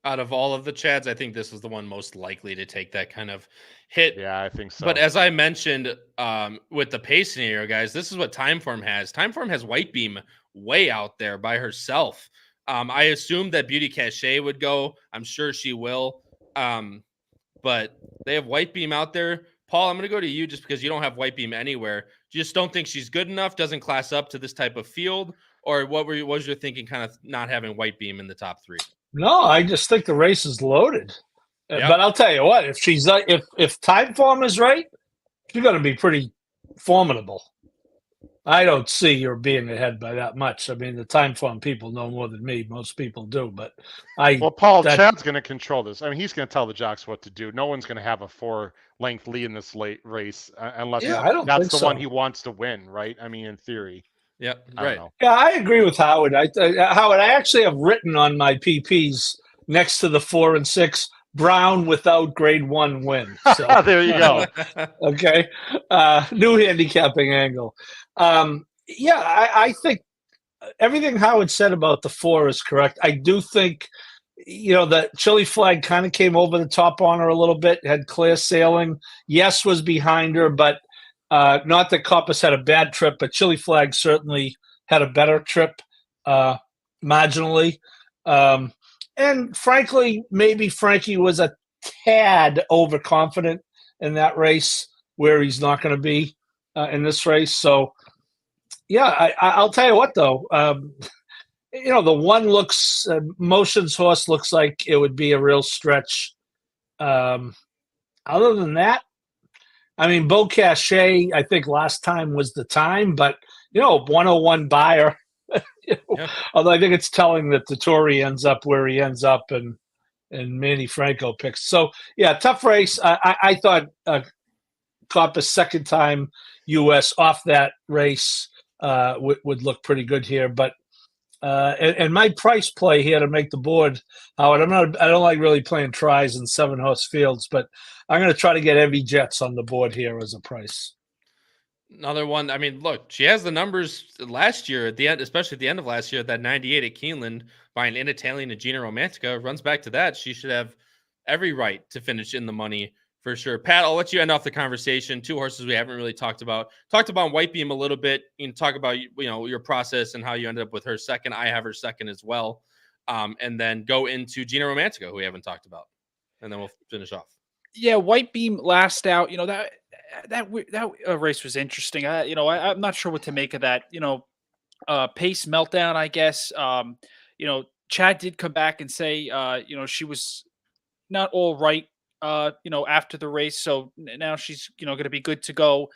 S1: Out of all of the Chads, I think this is the one most likely to take that kind of hit.
S2: Yeah, I think so.
S1: But as I mentioned with the pace scenario, guys, this is what Timeform has. Timeform has White Beam way out there by herself. I assumed that Beauty Cachet would go. I'm sure she will. But they have White Beam out there. Paul, I'm going to go to you just because you don't have White Beam anywhere. You just don't think she's good enough, doesn't class up to this type of field? Or what was your thinking kind of not having White Beam in the top 3?
S3: No, I just think the race is loaded.
S1: Yep.
S3: But I'll tell you what, if she's if Timeform is right, she's going to be pretty formidable. I don't see her being ahead by that much. I mean, the Timeform people know more than me. Most people do, but
S2: Well, Paul, Chad's going to control this. I mean, he's going to tell the jocks what to do. No one's going to have a 4-length lead in this late race unless that's the one he wants to win, right? I mean, in theory.
S1: Yep, right.
S3: Yeah, I agree with Howard. Howard, I actually have written on my PPs next to the 4 and 6, Brown without grade 1 win. So
S2: there you go.
S3: Okay. New handicapping angle. I think everything Howard said about the 4 is correct. I do think, that Chili Flag kind of came over the top on her a little bit, had clear sailing. Yes was behind her, but not that Coppice had a bad trip, but Chili Flag certainly had a better trip marginally. And frankly, maybe Frankie was a tad overconfident in that race where he's not going to be in this race. So, yeah, I'll tell you what, though. The one looks Motion's horse looks like it would be a real stretch. Other than that, I mean, Beau Cachet, I think last time was the time, but 101 buyer. Although I think it's telling that the Tory ends up where he ends up, and Manny Franco picks. So yeah, tough race. I thought Coppice second time U.S. off that race would look pretty good here, but. And my price play here to make the board, Howard. I don't like really playing tries in 7-horse fields, but I'm going to try to get Evie Jets on the board here as a price.
S1: Another one. I mean, look, she has the numbers last year at the end, especially at the end of last year. That 98 at Keeneland by an In Italian and Gina Romantica runs back to that. She should have every right to finish in the money for sure. Pat, I'll let you end off the conversation. 2 horses we haven't really talked about. Talked about White Beam a little bit. You can talk about your process and how you ended up with her second. I have her second as well. And then go into Gina Romantica, who we haven't talked about, and then we'll finish off.
S4: Yeah, White Beam last out. That race was interesting. I'm not sure what to make of that. Pace meltdown, I guess. Chad did come back and say, she was not all right. After the race, so now she's going to be good to go.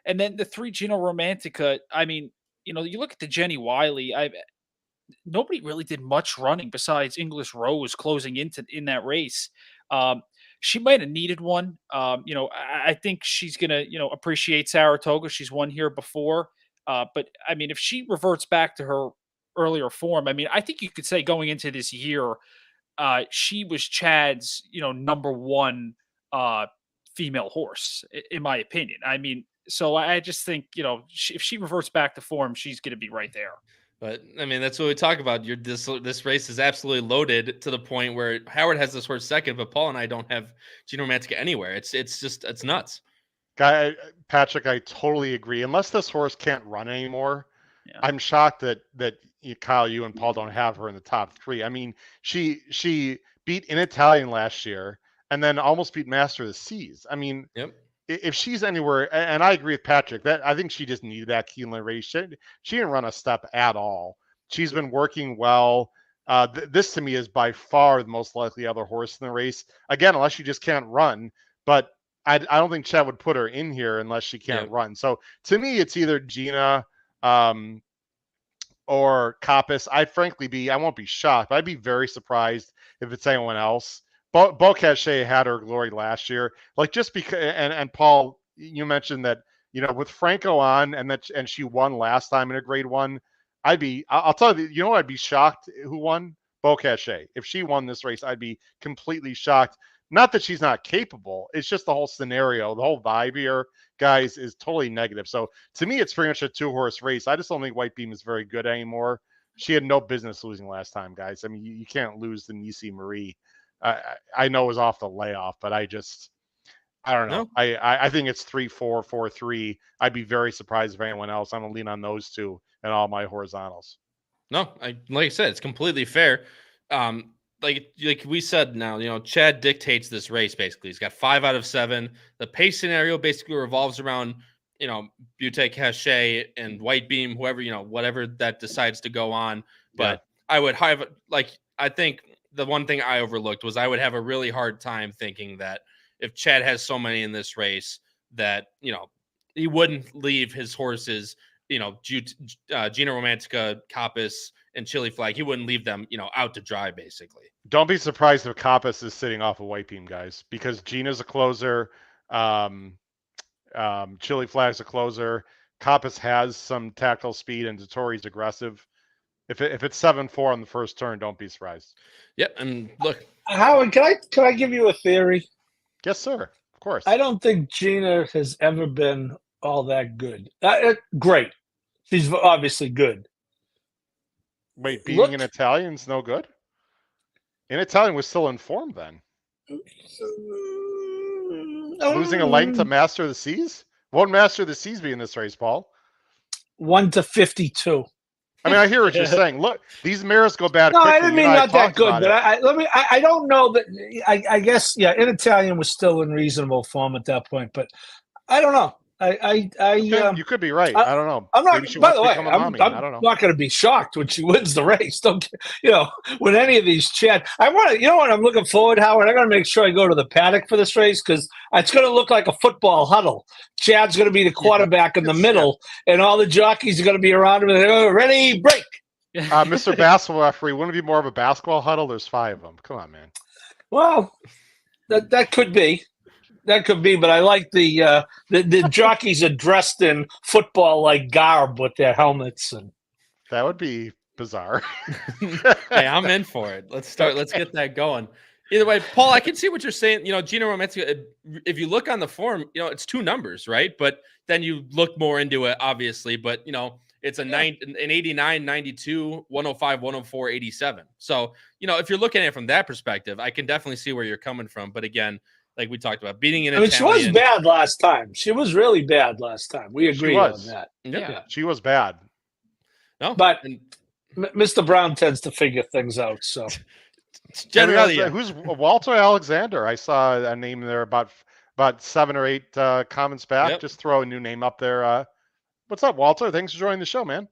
S4: And then the 3 Gino Romantica. I mean, you look at the Jenny Wiley. Nobody really did much running besides English Rose closing in that race. She might have needed one. I think she's going to appreciate Saratoga. She's won here before. But I mean, if she reverts back to her earlier form, I mean, I think you could say going into this year. She was Chad's, number 1 female horse, in my opinion. I mean, so I just think, if she reverts back to form, she's going to be right there.
S1: But I mean, that's what we talk about. This race is absolutely loaded to the point where Howard has this horse second, but Paul and I don't have Gina Romantica anywhere. It's nuts.
S2: Patrick, I totally agree. Unless this horse can't run anymore,
S4: yeah.
S2: I'm shocked that Kyle, you and Paul don't have her in the top 3. I mean, she beat In Italian last year and then almost beat Master of the Seas. I mean,
S1: yep.
S2: if she's anywhere, and I agree with Patrick, that I think she just needed that Keeneland race. She didn't run a step at all. She's been working well. This to me is by far the most likely other horse in the race. Again, unless she just can't run, but I don't think Chad would put her in here unless she can't run. So to me, it's either Gina or Coppice. I won't be shocked, but I'd be very surprised if it's anyone else. Beau Cachet had her glory last year, like just because. And Paul, you mentioned that with Franco on and she won last time in a Grade 1. I'll tell you, what I'd be shocked who won? Beau Cachet. If she won this race, I'd be completely shocked. Not that she's not capable. It's just the whole scenario, the whole vibe here, guys, is totally negative. So to me, it's pretty much a 2-horse race. I just don't think White Beam is very good anymore. She had no business losing last time, guys. I mean, you can't lose to Nisi Marie. I know it was off the layoff, but I don't know. No. I think it's 3-4, 4-3. I'd be very surprised if anyone else. I'm gonna lean on those two and all my horizontals.
S1: No, like I said, it's completely fair. Like we said, now Chad dictates this race. Basically, he's got 5 out of 7. The pace scenario basically revolves around Beau Cachet and White Beam, whoever whatever that decides to go on. But I would have I think the one thing I overlooked was I would have a really hard time thinking that if Chad has so many in this race that he wouldn't leave his horses. Gina Romantica, Coppice, and Chili Flag, he wouldn't leave them, out to dry, basically.
S2: Don't be surprised if Coppice is sitting off a White Beam, guys, because Gina's a closer. Chili Flag's a closer. Coppice has some tactile speed, and Dettori's aggressive. If it's 7-4 on the first turn, don't be surprised.
S1: Yep, and look,
S3: Howard, can I give you a theory?
S2: Yes, sir. Of course.
S3: I don't think Gina has ever been all that good. Great. She's obviously good.
S2: Wait, beating an Italian's no good? An Italian was still in form then. Losing a length to Master of the Seas? Won't Master of the Seas be in this race, Paul?
S3: 1-52.
S2: I mean, I hear what you're saying. Look, these mares go bad.
S3: No,
S2: quickly.
S3: I didn't mean not that good, but I don't know that. I guess in Italian was still in reasonable form at that point, but I don't know.
S2: You could be right. I don't know.
S3: I'm not. By the way, I'm not going to be shocked when she wins the race. When any of these Chad, I want to. What I'm looking forward, Howard. I got to make sure I go to the paddock for this race because it's going to look like a football huddle. Chad's going to be the quarterback in the middle, and all the jockeys are going to be around him. And they go, ready, break.
S2: Mr. Basketball referee, wouldn't it be more of a basketball huddle? There's 5 of them. Come on, man.
S3: Well, that could be. That could be, but I like the jockeys are dressed in football-like garb with their helmets, and
S2: that would be bizarre.
S1: Hey, I'm in for it. Let's start. Okay. Let's get that going. Either way, Paul, I can see what you're saying. Gina Romantica, if you look on the form, it's 2 numbers, right? But then you look more into it, obviously. But it's an 89, 92, 105, 104, 87. So if you're looking at it from that perspective, I can definitely see where you're coming from. But again, like we talked about, beating an Italian.
S3: She was bad last time. She was really bad last time. We agree on that.
S2: Yeah, she was bad.
S1: No,
S3: but Mr. Brown tends to figure things out. So
S2: generally, who's Walter Alexander? I saw a name there about 7 or 8 comments back. Yep. Just throw a new name up there. What's up, Walter? Thanks for joining the show, man.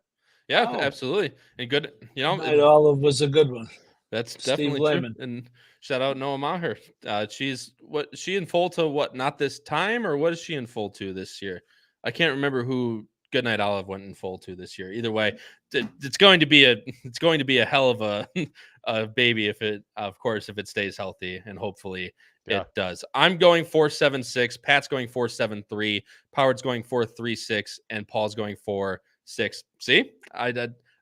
S1: Yeah, absolutely, and good.
S3: Night Olive was a good one.
S1: That's definitely true. And shout out Noah Maher. She's in full to what? Not this time, or what is she in full to this year? I can't remember who Goodnight Olive went in full to this year. Either way, it's going to be a hell of a baby if it stays healthy, and hopefully it does. I'm going 4.76. Pat's going 4.73. Powered's going 4.36, and Paul's going 4.6. See,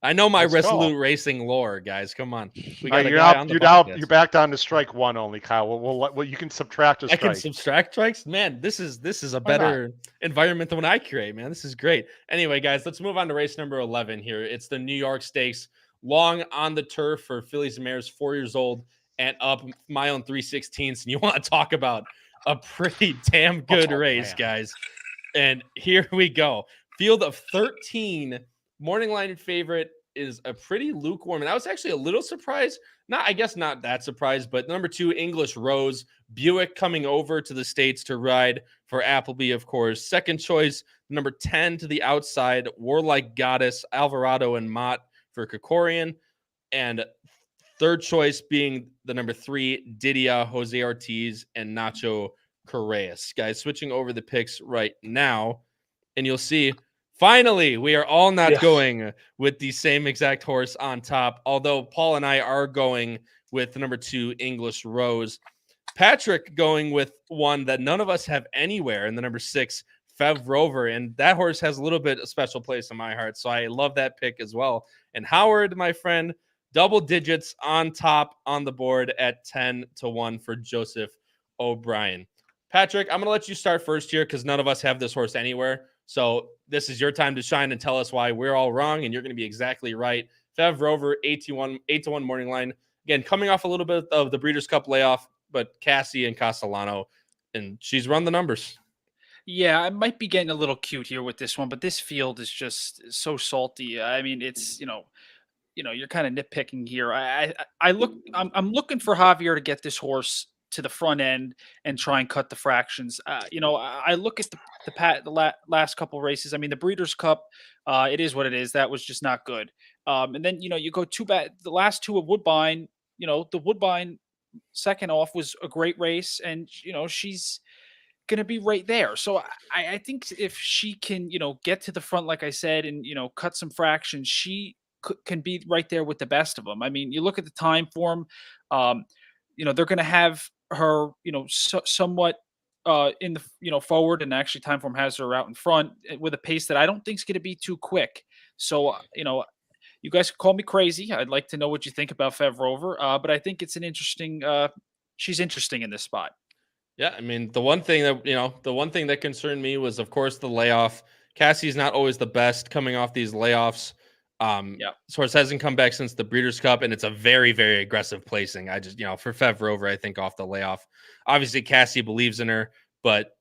S1: I know my Resolute Racing lore, guys. Come on, we got
S2: you're back down to strike 1 only, Kyle. Well, you can subtract a strike.
S1: I can subtract strikes, man. This is a better environment than what I create, man. This is great. Anyway, guys, let's move on to race number 11 here. It's the New York Stakes, long on the turf for fillies and mares, 4 years old and up, mile and 3/16. And you want to talk about a pretty damn good race, guys. And here we go. Field of 13. Morning line favorite is a pretty lukewarm. And I was actually a little surprised I guess not that surprised, but number 2, English Rose, Buick coming over to the States to ride for Appleby, of course. Second choice, number 10 to the outside, Warlike Goddess, Alvarado and Mott for Kokorian. And third choice being the number 3, Didia, Jose Ortiz, and Nacho Correas. Guys, switching over the picks right now, and you'll see finally we are all not going with the same exact horse on top, although Paul and I are going with the number 2, English Rose. Patrick going with one that none of us have anywhere in the number 6, Fev Rover, and that horse has a little bit of special place in my heart, so I love that pick as well. And Howard, my friend, double digits on top on the board at 10-1 for Joseph O'Brien. Patrick, I'm going to let you start first here because none of us have this horse anywhere. So this is your time to shine and tell us why we're all wrong, and you're going to be exactly right. Fev Rover, 8-1 morning line. Again, coming off a little bit of the Breeders' Cup layoff, but Cassie and Castellano, and she's run the numbers.
S4: Yeah, I might be getting a little cute here with this one, but this field is just so salty. I mean, it's, you're kind of nitpicking here. I'm looking for Javier to get this horse to the front end and try and cut the fractions. I look at the last couple races. I mean, the Breeders' Cup, it is what it is. That was just not good. And then, you go too bad. The last 2 of Woodbine, the Woodbine second off was a great race, and, she's going to be right there. So I think if she can, get to the front, like I said, and, cut some fractions, she can be right there with the best of them. I mean, you look at the time form, they're going to have her, somewhat in the, forward, and actually time form has her out in front with a pace that I don't think is going to be too quick. So, you guys can call me crazy. I'd like to know what you think about Fev Rover, but I think it's an interesting, she's interesting in this spot.
S1: Yeah, I mean, the one thing that concerned me was, of course, the layoff. Cassie's not always the best coming off these layoffs. Source hasn't come back since the Breeders' Cup, and it's a very, very aggressive placing. I just, for Fev Rover, I think off the layoff. Obviously, Cassie believes in her, but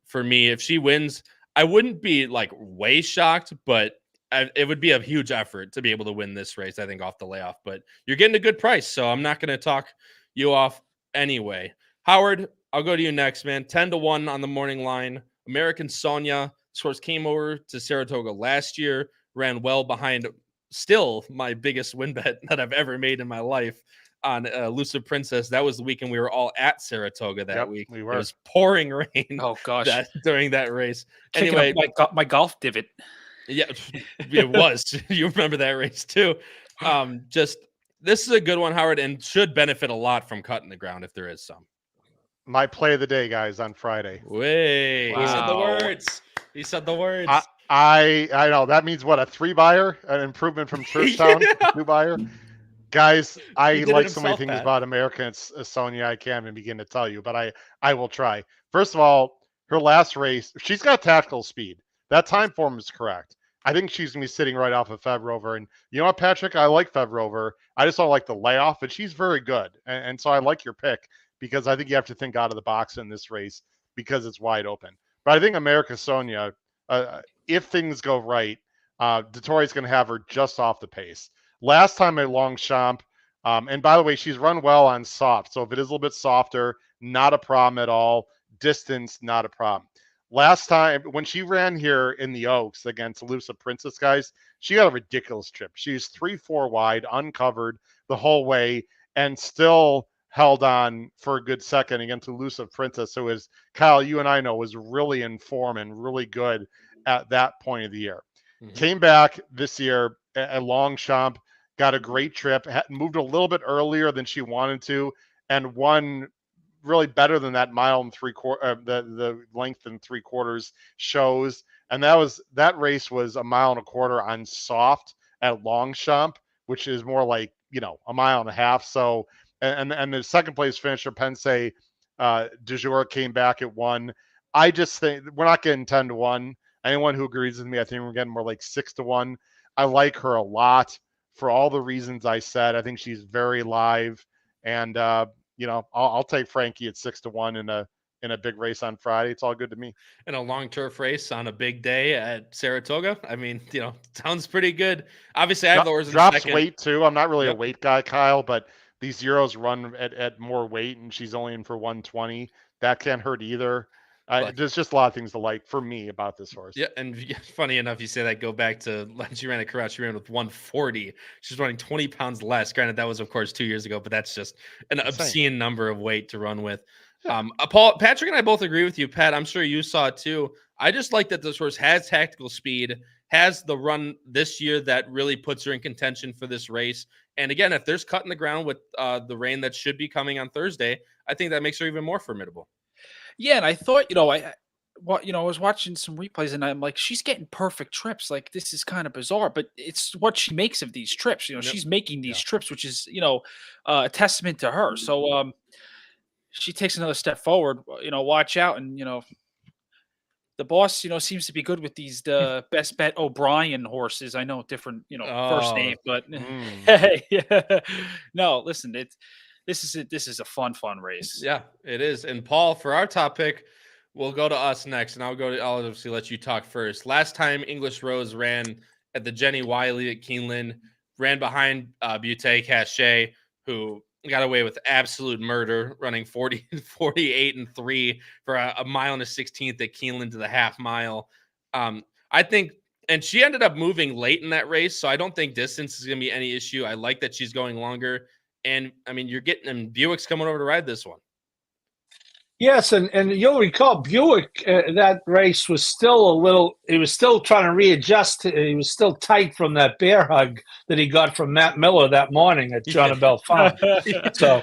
S1: for me, if she wins, I wouldn't be like way shocked, but it would be a huge effort to be able to win this race, I think, off the layoff. But you're getting a good price, so I'm not going to talk you off anyway. Howard, I'll go to you next, man. 10-1 on the morning line. American Sonia. This horse came over to Saratoga last year, ran well behind still my biggest win bet that I've ever made in my life on Elusive Princess. That was the weekend we were all at Saratoga that week. We were. It was pouring rain.
S4: Oh, gosh.
S1: During that race.
S4: Kicking
S1: anyway,
S4: my golf divot.
S1: Yeah, it was. You remember that race too. This is a good one, Howard, and should benefit a lot from cutting the ground if there is some.
S2: My play of the day, guys, on Friday.
S1: Wait, wow. He said the words. He said the words.
S2: I know that means what, a 3-buyer, an improvement from Churchtown, 2-buyer. Guys, I like so many things about American Sonia I can't even begin to tell you, but I will try. First of all, her last race, she's got tactical speed. That time form is correct. I think she's going to be sitting right off of Fev Rover. And you know what, Patrick? I like Fev Rover. I just don't like the layoff, but she's very good. And so I like your pick because I think you have to think out of the box in this race because it's wide open. But I think America Sonia, if things go right, Detroit's going to have her just off the pace. Last time at Longchamp, and by the way, she's run well on soft. So if it is a little bit softer, not a problem at all. Distance, not a problem. Last time, when she ran here in the Oaks against Elusive Princess, guys, she got a ridiculous trip. She was 3-4 wide, uncovered the whole way, and still held on for a good second against Elusive Princess, who is, Kyle, you and I know, was really in form and really good at that point of the year. Mm-hmm. Came back this year at Longchamp, got a great trip, moved a little bit earlier than she wanted to, and won really better than that mile and 3/4, the length and 3/4 shows. And that race was a 1.25 miles on soft at Longchamp, which is more like, a 1.5 miles. So, and the second place finisher, Pense de Jour, came back at 1. I just think we're not getting 10-1. Anyone who agrees with me, I think we're getting more like 6-1. I like her a lot for all the reasons I said. I think she's very live, and I'll take Frankie at 6-1 in a big race on Friday. It's all good to me.
S1: In a long turf race on a big day at Saratoga. I mean, sounds pretty good. Obviously, I have the horse in
S2: drops
S1: second.
S2: Weight too. I'm not really a weight guy, Kyle, but these zeros run at more weight, and she's only in for 120. That can't hurt either. There's just a lot of things to like for me about this horse.
S1: Yeah, and funny enough, you say that. Go back to when she ran at Corral. She ran with 140. She's running 20 pounds less. Granted, that was of course 2 years ago, but that's just an obscene number of weight to run with. Yeah. Paul, Patrick, and I both agree with you, Pat. I'm sure you saw it too. I just like that this horse has tactical speed, has the run this year that really puts her in contention for this race. And again, if there's cut in the ground with the rain that should be coming on Thursday, I think that makes her even more formidable.
S4: Yeah, and I thought, I was watching some replays, and I'm like, she's getting perfect trips. Like, this is kind of bizarre, but it's what she makes of these trips. She's making these trips, which is, a testament to her. So, she takes another step forward. Watch out, and the boss, seems to be good with these Best Bet O'Brien horses. I know different, first name, but hey, no, listen, this is a fun race.
S1: Yeah, it is. And Paul, for our top pick, we'll go to us next, and I'll obviously let you talk first. Last time English Rose ran at the Jenny Wiley at Keeneland, ran behind Butte Cachet, who got away with absolute murder, running 48-3 for a mile and a 16th at Keeneland to the half mile. I think, and she ended up moving late in that race, so I don't think distance is going to be any issue. I like that she's going longer. And I mean, you're getting them. Buick's coming over to ride this one.
S3: Yes, and you'll recall Buick, that race was still he was still trying to readjust. He was still tight from that bear hug that he got from Matt Miller that morning at John Bell Farm. So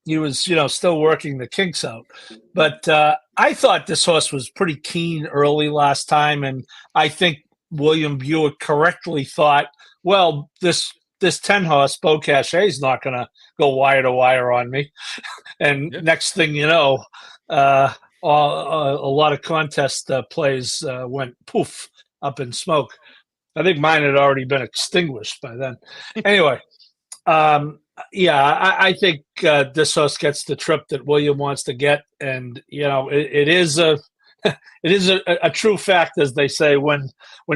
S3: he was, still working the kinks out. But I thought this horse was pretty keen early last time, and I think William Buick correctly thought, well, this 10 horse, Beau Cachet, is not going to go wire to wire on me. And next thing you know, a lot of contest plays went poof up in smoke. I think mine had already been extinguished by then. Anyway, I think this horse gets the trip that William wants to get. And, it is a true fact, as they say, when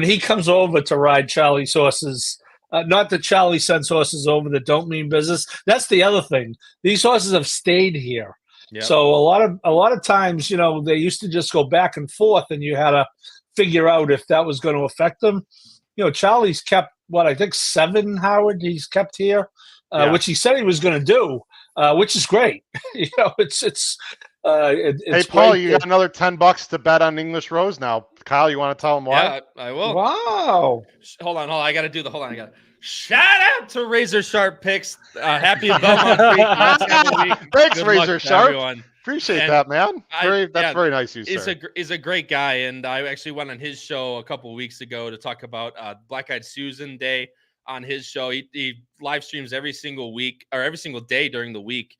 S3: he comes over to ride Charlie's horses. Not that Charlie sends horses over that don't mean business. That's the other thing. These horses have stayed here. Yep. So a lot of times, they used to just go back and forth, and you had to figure out if that was going to affect them. Charlie's kept I think 7, Howard. He's kept here, which he said he was going to do, which is great. It's
S2: hey, Paul, you got another $10 to bet on English Rose now. Kyle, you want to tell him why?
S1: Yeah, I will.
S3: Wow.
S1: Hold on. I got to do the hold on. Shout out to Razor Sharp Picks. Happy Belmont Week.
S2: Thanks, Razor Sharp. Everyone. Appreciate that, man. That's very nice of you, sir.
S1: He's a great guy, and I actually went on his show a couple of weeks ago to talk about Black Eyed Susan Day on his show. He live streams every single week or every single day during the week.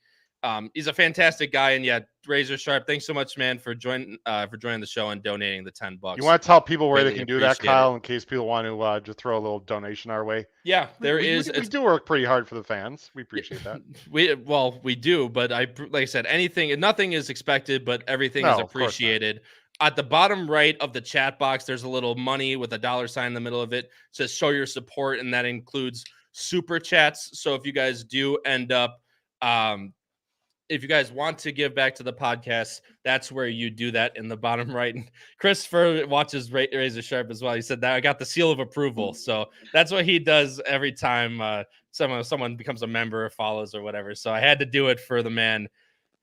S1: He's a fantastic guy, and Razor Sharp, thanks so much, man, for joining the show and donating the $10.
S2: You want to tell people where they can do that, Kyle, in case people want to just throw a little donation our way?
S1: Yeah, we
S2: do work pretty hard for the fans. We appreciate that.
S1: we do, but like I said, nothing is expected, but everything is appreciated. At the bottom right of the chat box, there's a little money with a $sign in the middle of it. It says show your support, and that includes super chats. So if you guys do end up if you guys want to give back to the podcast, that's where you do that in the bottom right. And Christopher watches Razor Sharp as well. He said that I got the seal of approval. So that's what he does every time someone becomes a member or follows or whatever. So I had to do it for the man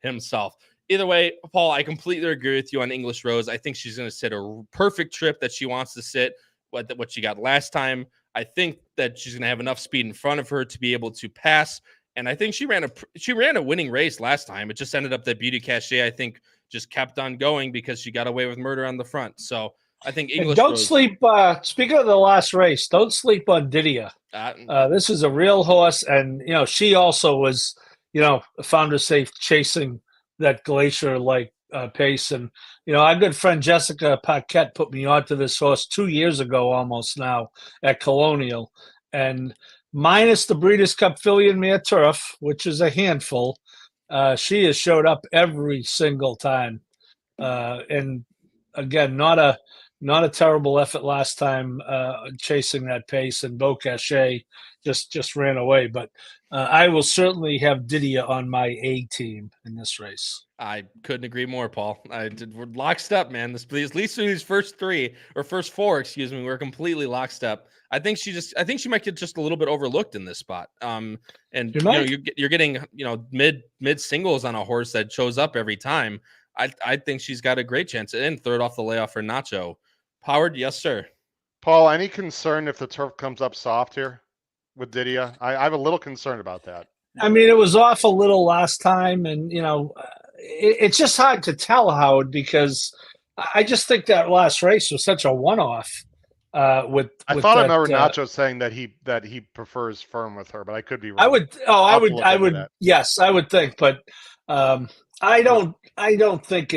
S1: himself. Either way, Paul, I completely agree with you on English Rose. I think she's going to sit a perfect trip that she wants to sit, what she got last time. I think that she's going to have enough speed in front of her to be able to pass. And I think she ran a winning race last time. It just ended up that Beauty Cachet, I think, just kept on going because she got away with murder on the front. So I think English.
S3: Don't sleep. Speaking of the last race, don't sleep on Didia. This is a real horse, and she also was, found her safe chasing that glacier-like pace. And our good friend Jessica Paquette put me onto this horse 2 years ago, almost now at Colonial, and minus the Breeders' Cup filly and mare turf, which is a handful, she has showed up every single time. And again, not a terrible effort last time chasing that pace. And Beau Cachet just ran away. But I will certainly have Didia on my A team in this race.
S1: I couldn't agree more, Paul. We're lockstep, man. At least these first four, excuse me, we're completely lockstep. I think she might get just a little bit overlooked in this spot. And you're getting mid singles on a horse that shows up every time. I think she's got a great chance. And third off the layoff for Nacho. Howard, yes, sir.
S2: Paul, any concern if the turf comes up soft here with Didia? I have a little concern about that.
S3: I mean, it was off a little last time, and it's just hard to tell, Howard, because I just think that last race was such a one-off. I remember Nacho saying that he prefers firm with her, but I could be wrong. I would. Yes, I would think, but I don't think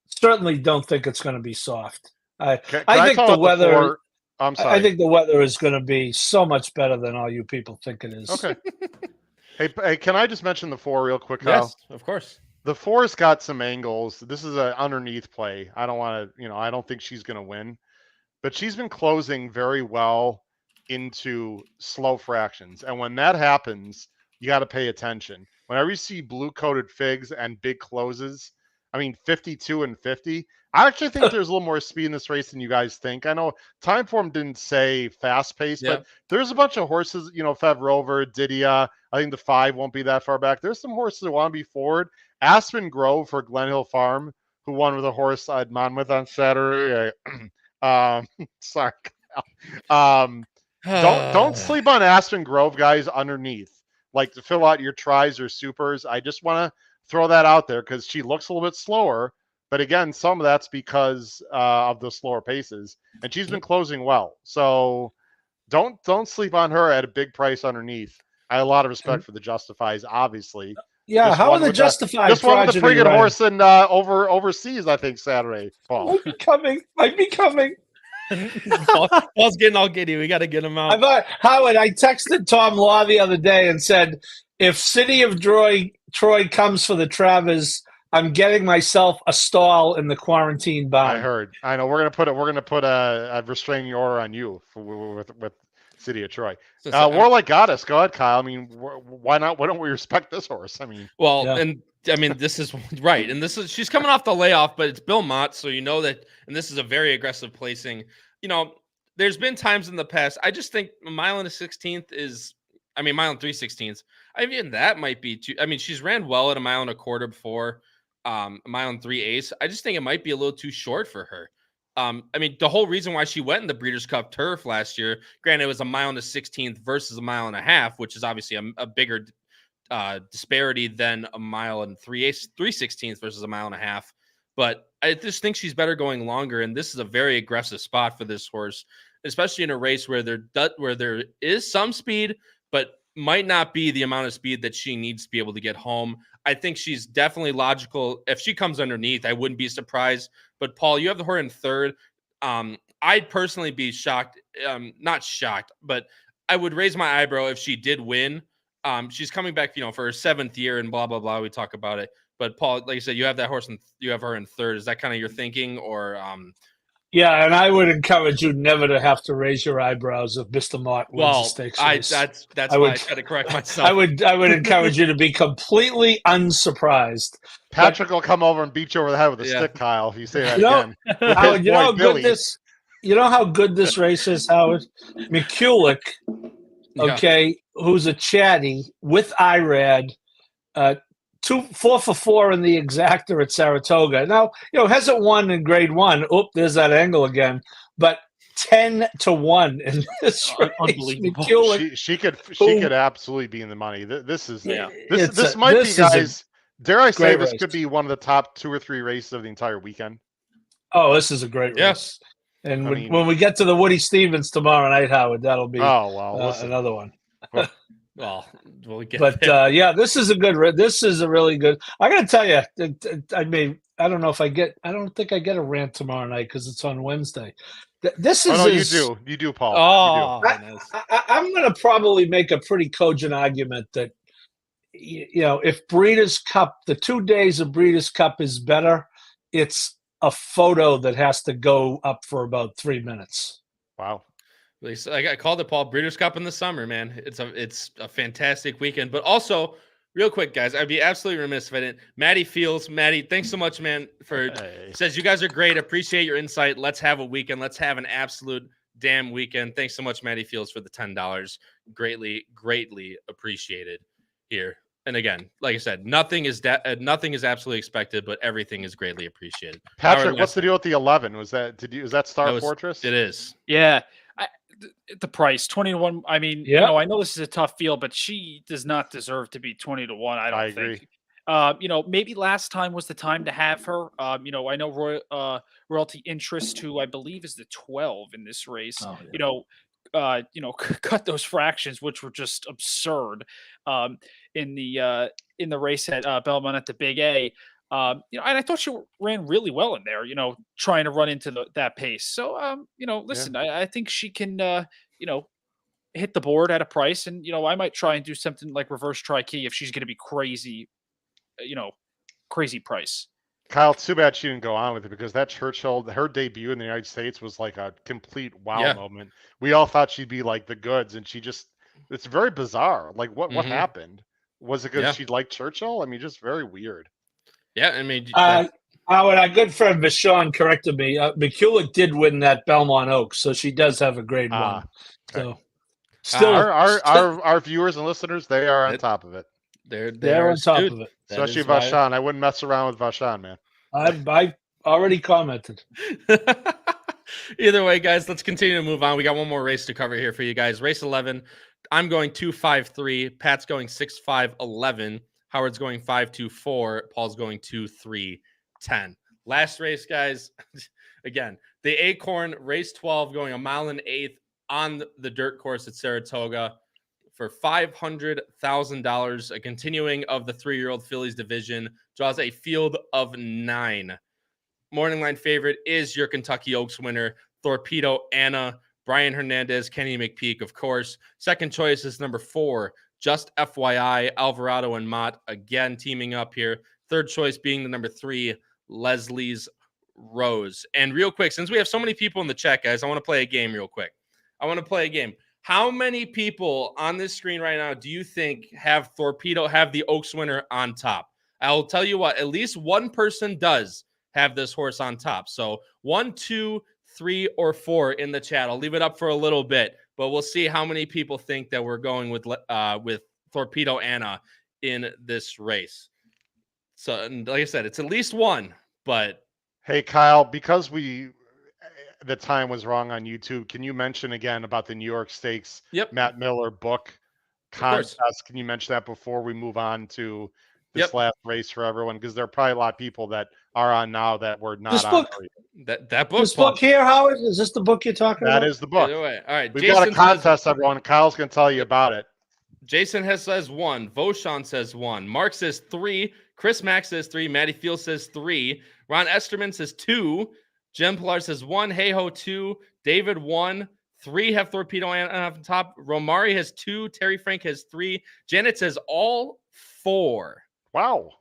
S3: certainly don't think it's going to be soft. I think the weather. I'm sorry. I think the weather is going to be so much better than all you people think it is.
S2: Okay. Hey, can I just mention the 4 real quick,
S1: Kyle?
S2: Yes,
S1: of course.
S2: The 4's got some angles. This is an underneath play. I don't want to, I don't think she's going to win, but she's been closing very well into slow fractions. And when that happens, you got to pay attention. Whenever you see blue-coated figs and big closes, 52 and 50, I actually think there's a little more speed in this race than you guys think. I know Timeform didn't say fast-paced, but there's a bunch of horses, Fev Rover, Didia. I think the 5 won't be that far back. There's some horses that want to be forward. Aspen Grove for Glen Hill Farm, who won with a horse I'd Monmouth on Saturday. Sorry. Don't sleep on Aspen Grove, guys, underneath. Like to fill out your tries or supers. I just want to throw that out there because she looks a little bit slower. But again, some of that's because of the slower paces. And she's been closing well. So don't sleep on her at a big price underneath. I have a lot of respect for the Justifies, obviously.
S3: Yeah, how are the Justifies?
S2: This one with the pretty good horse in overseas, I think, Saturday. Paul.
S3: Might be coming.
S1: Paul's getting all giddy. We got to get him out.
S3: Howard, I texted Tom Law the other day and said, if City of Troy comes for the Travers, I'm getting myself a stall in the quarantine barn.
S2: I heard. I know. We're gonna put a restraining order on you with City of Troy. Warlike Goddess. Go ahead, Kyle. Why not? Why don't we respect this horse?
S1: This is right, and she's coming off the layoff, but it's Bill Mott, so that, and this is a very aggressive placing. There's been times in the past. I just think a mile and a 16th mile and 3/16. Even that might be too. She's ran well at a mile and a quarter before. A mile and 3/8. I just think it might be a little too short for her. The whole reason why she went in the Breeders' Cup turf last year, granted, it was a mile and a 16th versus a mile and a half, which is obviously a bigger disparity than a mile and 3/16 versus a mile and a half. But I just think she's better going longer, and this is a very aggressive spot for this horse, especially in a race where there is some speed, but might not be the amount of speed that she needs to be able to get home. I think she's definitely logical. If she comes underneath, I wouldn't be surprised. But Paul, you have the horse in third. I'd personally be shocked, not shocked, but I would raise my eyebrow if she did win. She's coming back, for her 7th year and blah, blah, blah. We talk about it. But Paul, like you said, you have that horse and you have her in third. Is that kind of your thinking, or?
S3: Yeah, and I would encourage you never to have to raise your eyebrows if Mr. Mott wins the stakes race.
S1: That's why I try to correct myself.
S3: I would encourage you to be completely unsurprised.
S2: Patrick will come over and beat you over the head with a stick, Kyle, if you say that again.
S3: Howard, you know how good this race is, Howard? McCulloch, who's a chatty with IRAD, 4 for 4 in the exactor at Saratoga. Now, hasn't won in grade 1. Oop, there's that angle again. But 10-1 in this race.
S2: Unbelievable. She could absolutely be in the money. This might be, guys. Dare I say this could be one of the top 2 or 3 races of the entire weekend?
S3: Oh, this is a great race. And when we get to the Woody Stevens tomorrow night, Howard, that'll be another one.
S1: Well, we'll get
S3: there. This is a good. This is a really good. I got to tell you, I don't know if I don't think I get a rant tomorrow night because it's on Wednesday. This is.
S2: You do, Paul.
S3: Oh, I'm going to probably make a pretty cogent argument that, if Breeders' Cup, the 2 days of Breeders' Cup is better, it's a photo that has to go up for about 3 minutes.
S2: Wow.
S1: I called it, Paul. Breeders' Cup in the summer, man. It's a fantastic weekend. But also, real quick, guys, I'd be absolutely remiss if I didn't. Maddie Fields, Maddie, thanks so much, man. Says you guys are great. Appreciate your insight. Let's have a weekend. Let's have an absolute damn weekend. Thanks so much, Maddie Fields, for the $10. Greatly appreciated here. And again, like I said, nothing is absolutely expected, but everything is greatly appreciated.
S2: Patrick, what's the deal with the 11? Was that Star Fortress?
S1: It is.
S4: Yeah. The price 20 to 1. I mean, I know this is a tough field, but she does not deserve to be 20 to 1. I think. Agree. Maybe last time was the time to have her. I know Royalty Interest, who I believe is the 12 in this race. Oh, yeah. Cut those fractions, which were just absurd. In the race at Belmont at the Big A. And I thought she ran really well in there, trying to run into that pace. So, listen, yeah. I think she can, hit the board at a price. And, I might try and do something like reverse tri-key if she's going to be crazy, crazy price.
S2: Kyle, it's too bad she didn't go on with it because that Churchill, her debut in the United States was like a complete wow moment. We all thought she'd be like the goods, and it's very bizarre. Like what happened? Was it because she liked Churchill? I mean, just very weird.
S1: Yeah, I mean,
S3: our good friend Vashon corrected me. McCulloch did win that Belmont Oaks, so she does have a grade 1. Okay. So, still,
S2: our viewers and listeners, they are on top of it.
S3: They're on top of it.
S2: Especially Vashon. I wouldn't mess around with Vashon, man.
S3: I already commented.
S1: Either way, guys, let's continue to move on. We got one more race to cover here for you guys. Race 11. I'm going 2-5-3. Pat's going 6-5-11. Howard's going 5-2-4. Paul's going 2-3-10. Last race, guys. Again, the Acorn race 12 going 1 1/8 on the dirt course at Saratoga for $500,000. A continuing of the 3-year-old fillies division draws a field of 9. Morning line favorite is your Kentucky Oaks winner, Torpedo Anna. Brian Hernandez, Kenny McPeak, of course. Second choice is number 4, Just FYI, Alvarado and Mott again teaming up here. Third choice being the number 3, Leslie's Rose. And real quick, since we have so many people in the chat, guys, I want to play a game real quick. How many people on this screen right now do you think have the Oaks winner on top? I'll tell you what, at least one person does have this horse on top. So 1, 2, 3, or 4 in the chat. I'll leave it up for a little bit, but we'll see how many people think that we're going with Torpedo Anna in this race. So, and like I said, it's at least one, but
S2: hey, Kyle, because the time was wrong on YouTube, can you mention again about the New York Stakes Matt Miller book contest? Can you mention that before we move on to this last race for everyone? Because there are probably a lot of people that are on now that were not on.
S1: That book.
S3: This book here, Howard, is this the book you're talking about?
S2: That is the book.
S1: All right.
S2: We've got a contest, everyone. Kyle's going to tell you about it.
S1: Jason says 1. Voshan says 1. Mark says 3. Chris Mack says 3. Matty Field says 3. Ron Esterman says 2. Jim Pilar says 1. Hey Ho 2. David 1. 3 have Torpedo on top. Romari has 2. Terry Frank has 3. Janet says all 4.
S2: Wow.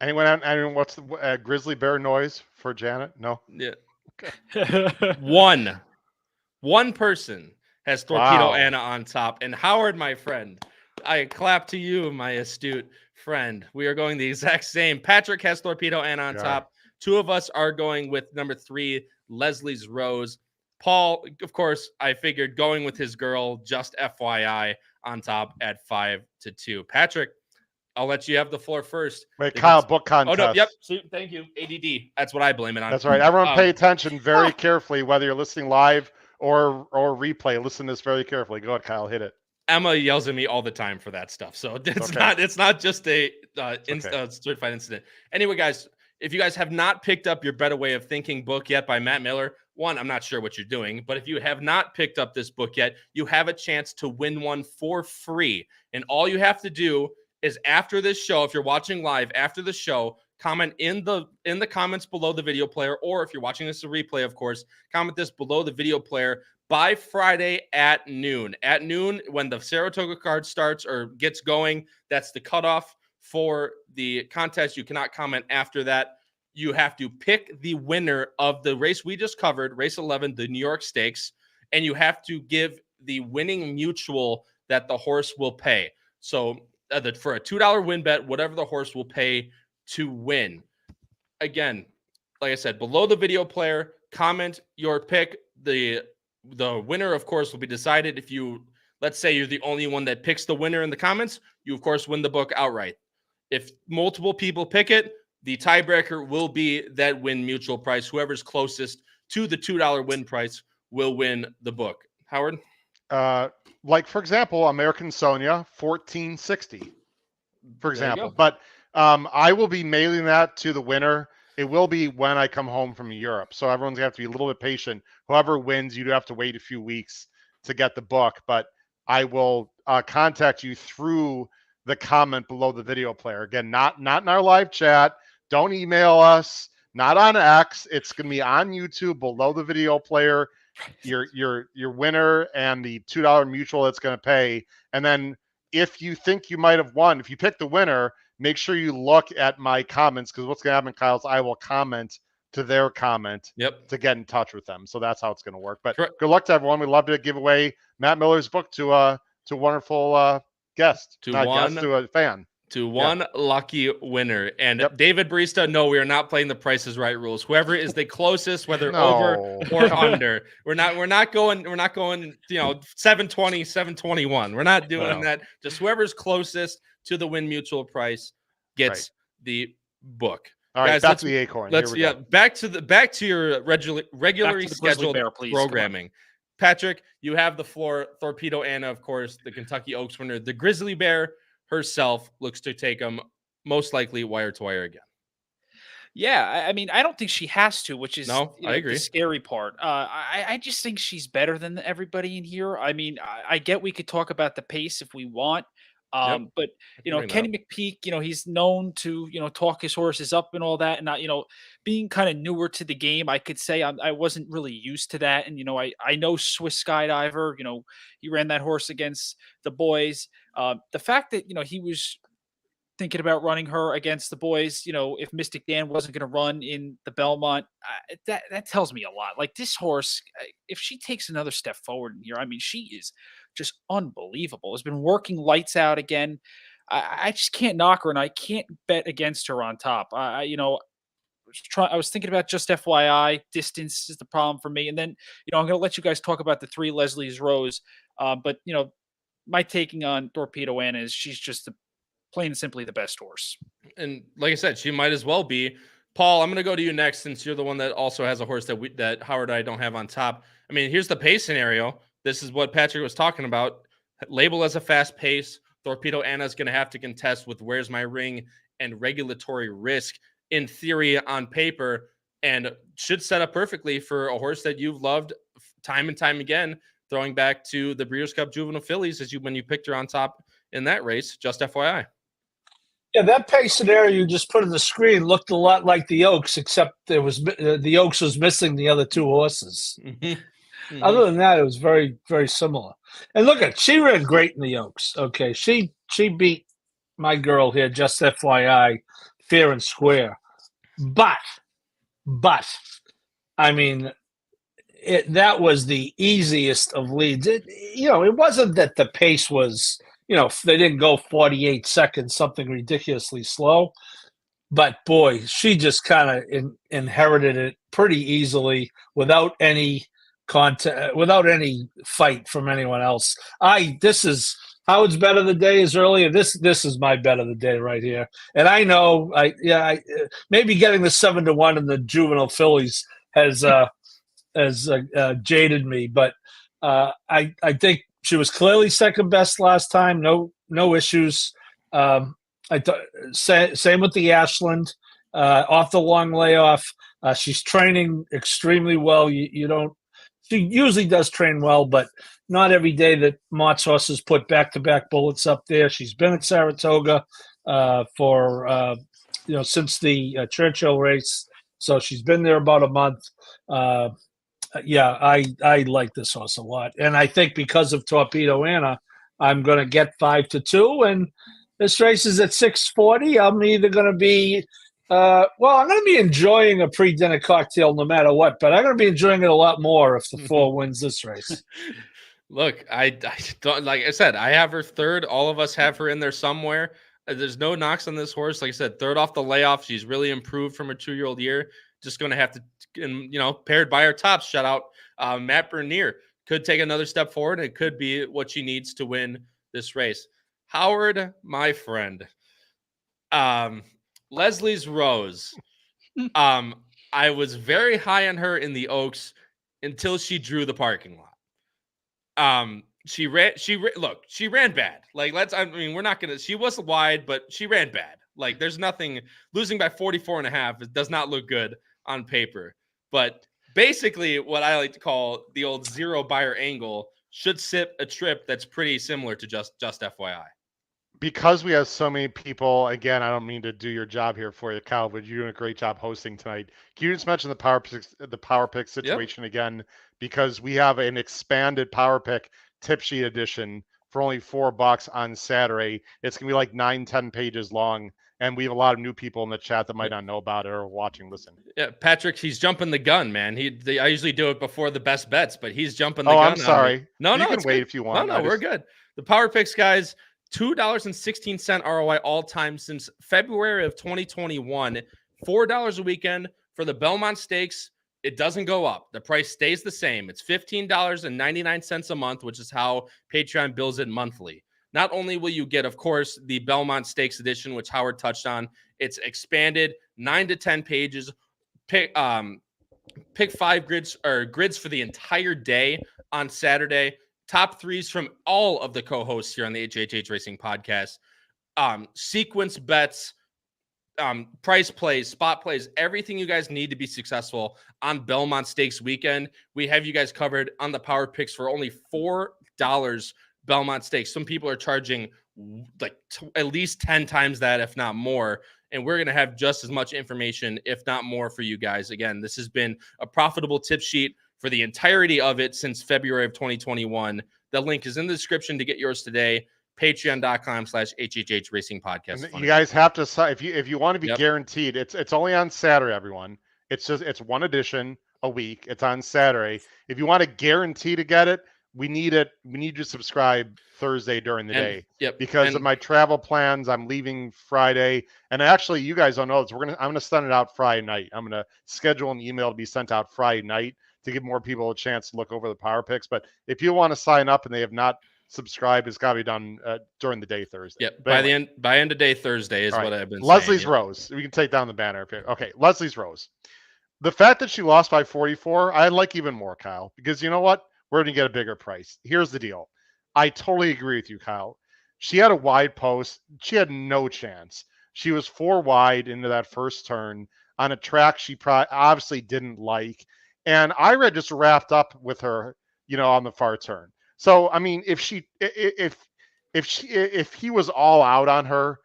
S2: Anyone? What's the grizzly bear noise for Janet? No.
S1: Yeah. Okay. One person has Torpedo Anna on top. And Howard, my friend, I clap to you, my astute friend. We are going the exact same. Patrick has Torpedo Anna on top. 2 of us are going with number 3, Leslie's Rose. Paul, of course, I figured going with his girl, Just FYI, on top at 5-2. Patrick, I'll let you have the floor first.
S2: Wait, Kyle, book contest.
S1: Oh, no, yep. See, thank you. ADD. That's what I blame it on.
S2: That's right. Everyone pay attention very carefully, whether you're listening live or replay. Listen to this very carefully. Go ahead, Kyle. Hit it.
S1: Emma yells at me all the time for that stuff. So it's not just a certified incident. Anyway, guys, if you guys have not picked up your Better Way of Thinking book yet by Matt Miller, one, I'm not sure what you're doing, but if you have not picked up this book yet, you have a chance to win one for free. And all you have to do is after this show, if you're watching live after the show, comment in the comments below the video player, or if you're watching this as a replay, of course, comment this below the video player by Friday at noon. At noon, when the Saratoga card starts or gets going, that's the cutoff for the contest. You cannot comment after that. You have to pick the winner of the race we just covered, race 11, the New York Stakes. and you have to give the winning mutual that the horse will pay. So for a $2 win bet, whatever the horse will pay to win. Again, like I said, below the video player, comment your pick. The winner, of course, will be decided if you, let's say you're the only one that picks the winner in the comments, you, of course, win the book outright. If multiple people pick it, the tiebreaker will be that win mutual price. Whoever's closest to the $2 win price will win the book. Howard?
S2: Like, for example, American Sonia, 1460, for example. But I will be mailing that to the winner. It will be when I come home from Europe. So everyone's going to have to be a little bit patient. Whoever wins, you do have to wait a few weeks to get the book. But I will contact you through the comment below the video player. Again, not in our live chat. Don't email us. Not on X. It's going to be on YouTube below the video player. Your winner and the $2 mutual that's going to pay. And then if you think you might have won, if you pick the winner, make sure you look at my comments, because what's going to happen, Kyle, is I will comment to their comment to get in touch with them. So that's how it's going to work. But good luck to everyone. We'd love to give away Matt Miller's book to a wonderful guest, to a fan.
S1: To one lucky winner. And David Barista, no, we are not playing the Price is Right rules. Whoever is the closest, whether over or under, we're not going, 720, 721. We're not doing that. Just whoever's closest to the win mutual price gets the book.
S2: All right,
S1: guys,
S2: back to the acorn.
S1: Back to your regularly scheduled programming. Patrick, you have the floor. Torpedo Anna, of course, the Kentucky Oaks winner. The Grizzly Bear herself looks to take them most likely wire to wire again.
S4: Yeah, I mean, I don't think she has to, which is
S1: I agree.
S4: The scary part. I just think she's better than everybody in here. I mean, I get we could talk about the pace if we want. But Kenny McPeak, he's known to, talk his horses up and all that. And being kind of newer to the game, I could say I wasn't really used to that. And, I know Swiss Skydiver, he ran that horse against the boys. The fact that, he was thinking about running her against the boys, if Mystic Dan wasn't going to run in the Belmont, that tells me a lot. Like, this horse, if she takes another step forward in here, I mean, she is just unbelievable. Has been working lights out again. I just can't knock her, and I can't bet against her on top. I was thinking about just FYI. Distance is the problem for me. And then, I'm going to let you guys talk about the 3 Leslie's Rose. But, my taking on Torpedo Anna is she's just plain and simply the best horse.
S1: And like I said, she might as well be. Paul, I'm going to go to you next, since you're the one that also has a horse that Howard and I don't have on top. I mean, here's the pace scenario. This is what Patrick was talking about. Label as a fast pace. Torpedo Anna is going to have to contest with Where's My Ring and Regulatory Risk, in theory, on paper, and should set up perfectly for a horse that you've loved time and time again, throwing back to the Breeders' Cup Juvenile Fillies when you picked her on top in that race, just FYI.
S3: Yeah, that pace scenario you just put on the screen looked a lot like the Oaks, except the Oaks was missing the other 2 horses. Mm-hmm. Other than that, it was very, very similar. And look she ran great in the Oaks. Okay, she beat my girl here, just FYI, fair and square. But I mean, that was the easiest of leads. It wasn't that the pace was, they didn't go 48 seconds, something ridiculously slow. But boy, she just kind of inherited it pretty easily without any without any fight from anyone else. This is Howard's bet of the day is earlier. This is my bet of the day right here. And I know maybe getting the 7-1 in the juvenile fillies has jaded me, but I think she was clearly second best last time. No issues. Same with the Ashland off the long layoff. She's training extremely well. She usually does train well, but not every day that Mott's horses put back-to-back bullets up there. She's been at Saratoga for since the Churchill race, so she's been there about a month. I like this horse a lot, and I think because of Torpedo Anna, I'm going to get 5-2, and this race is at 640. I'm either going to be Well, I'm going to be enjoying a pre-dinner cocktail no matter what, but I'm going to be enjoying it a lot more if the 4 wins this race.
S1: Look, I don't, like I said, I have her third. All of us have her in there somewhere. There's no knocks on this horse. Like I said, third off the layoff. She's really improved from her 2-year-old year. Just going to have to, and, paired by her tops, shout out Matt Bernier. Could take another step forward. And it could be what she needs to win this race. Howard, my friend. Leslie's Rose. I was very high on her in the Oaks until she drew the parking lot. She ran bad. Like, we're not going to, she was wide, but she ran bad. Like, there's nothing, losing by 44.5, it does not look good on paper. But basically what I like to call the old zero buyer angle should sit a trip that's pretty similar to just FYI.
S2: Because we have so many people, again, I don't mean to do your job here for you, Kyle, but you're doing a great job hosting tonight. Can you just mention the power pick situation again? Because we have an expanded power pick tip sheet edition for only $4 on Saturday. It's gonna be like 9-10 pages long, and we have a lot of new people in the chat that might not know about it or watching, listen.
S1: Yeah, Patrick, he's jumping the gun, man. I usually do it before the best bets, but he's jumping the gun.
S2: Oh, I'm sorry.
S1: No,
S2: you can wait
S1: good.
S2: if you want.
S1: No, we're good. The power picks, guys. $2.16 ROI all time since February of 2021. $4 a weekend for the Belmont Stakes. It doesn't go up. The price stays the same. It's $15.99 a month, which is how Patreon bills it monthly. Not only will you get, of course, the Belmont Stakes edition, which Howard touched on, it's expanded 9 to 10 pages. Pick 5 grids for the entire day on Saturday. Top threes from all of the co-hosts here on the HHH Racing Podcast. Sequence bets, price plays, spot plays, everything you guys need to be successful on Belmont Stakes weekend. We have you guys covered on the power picks for only $4 Belmont Stakes. Some people are charging like at least 10 times that, if not more. And we're going to have just as much information, if not more, for you guys. Again, this has been a profitable tip sheet for the entirety of it since February of 2021. The link is in the description to get yours today. Patreon.com/HHH Racing Podcast.
S2: You guys have to, if you want to be guaranteed, it's only on Saturday, everyone. It's one edition a week. It's on Saturday. If you want to guarantee to get it, we need you to subscribe Thursday during the day. Because of my travel plans, I'm leaving Friday. And actually, you guys don't know this. I'm gonna send it out Friday night. I'm gonna schedule an email to be sent out Friday night to give more people a chance to look over the power picks. But if you want to sign up and they have not subscribed, it's got to be done during the day Thursday.
S1: Yep. By end of day Thursday is what I've been
S2: Leslie's
S1: saying.
S2: Rose. We can take down the banner up here. Okay, Leslie's Rose. The fact that she lost by 44, I like even more, Kyle, because you know what? We're going to get a bigger price. Here's the deal. I totally agree with you, Kyle. She had a wide post. She had no chance. She was 4 wide into that first turn on a track she obviously didn't like. And Ira just wrapped up with her, on the far turn. So, I mean, if he was all out on her,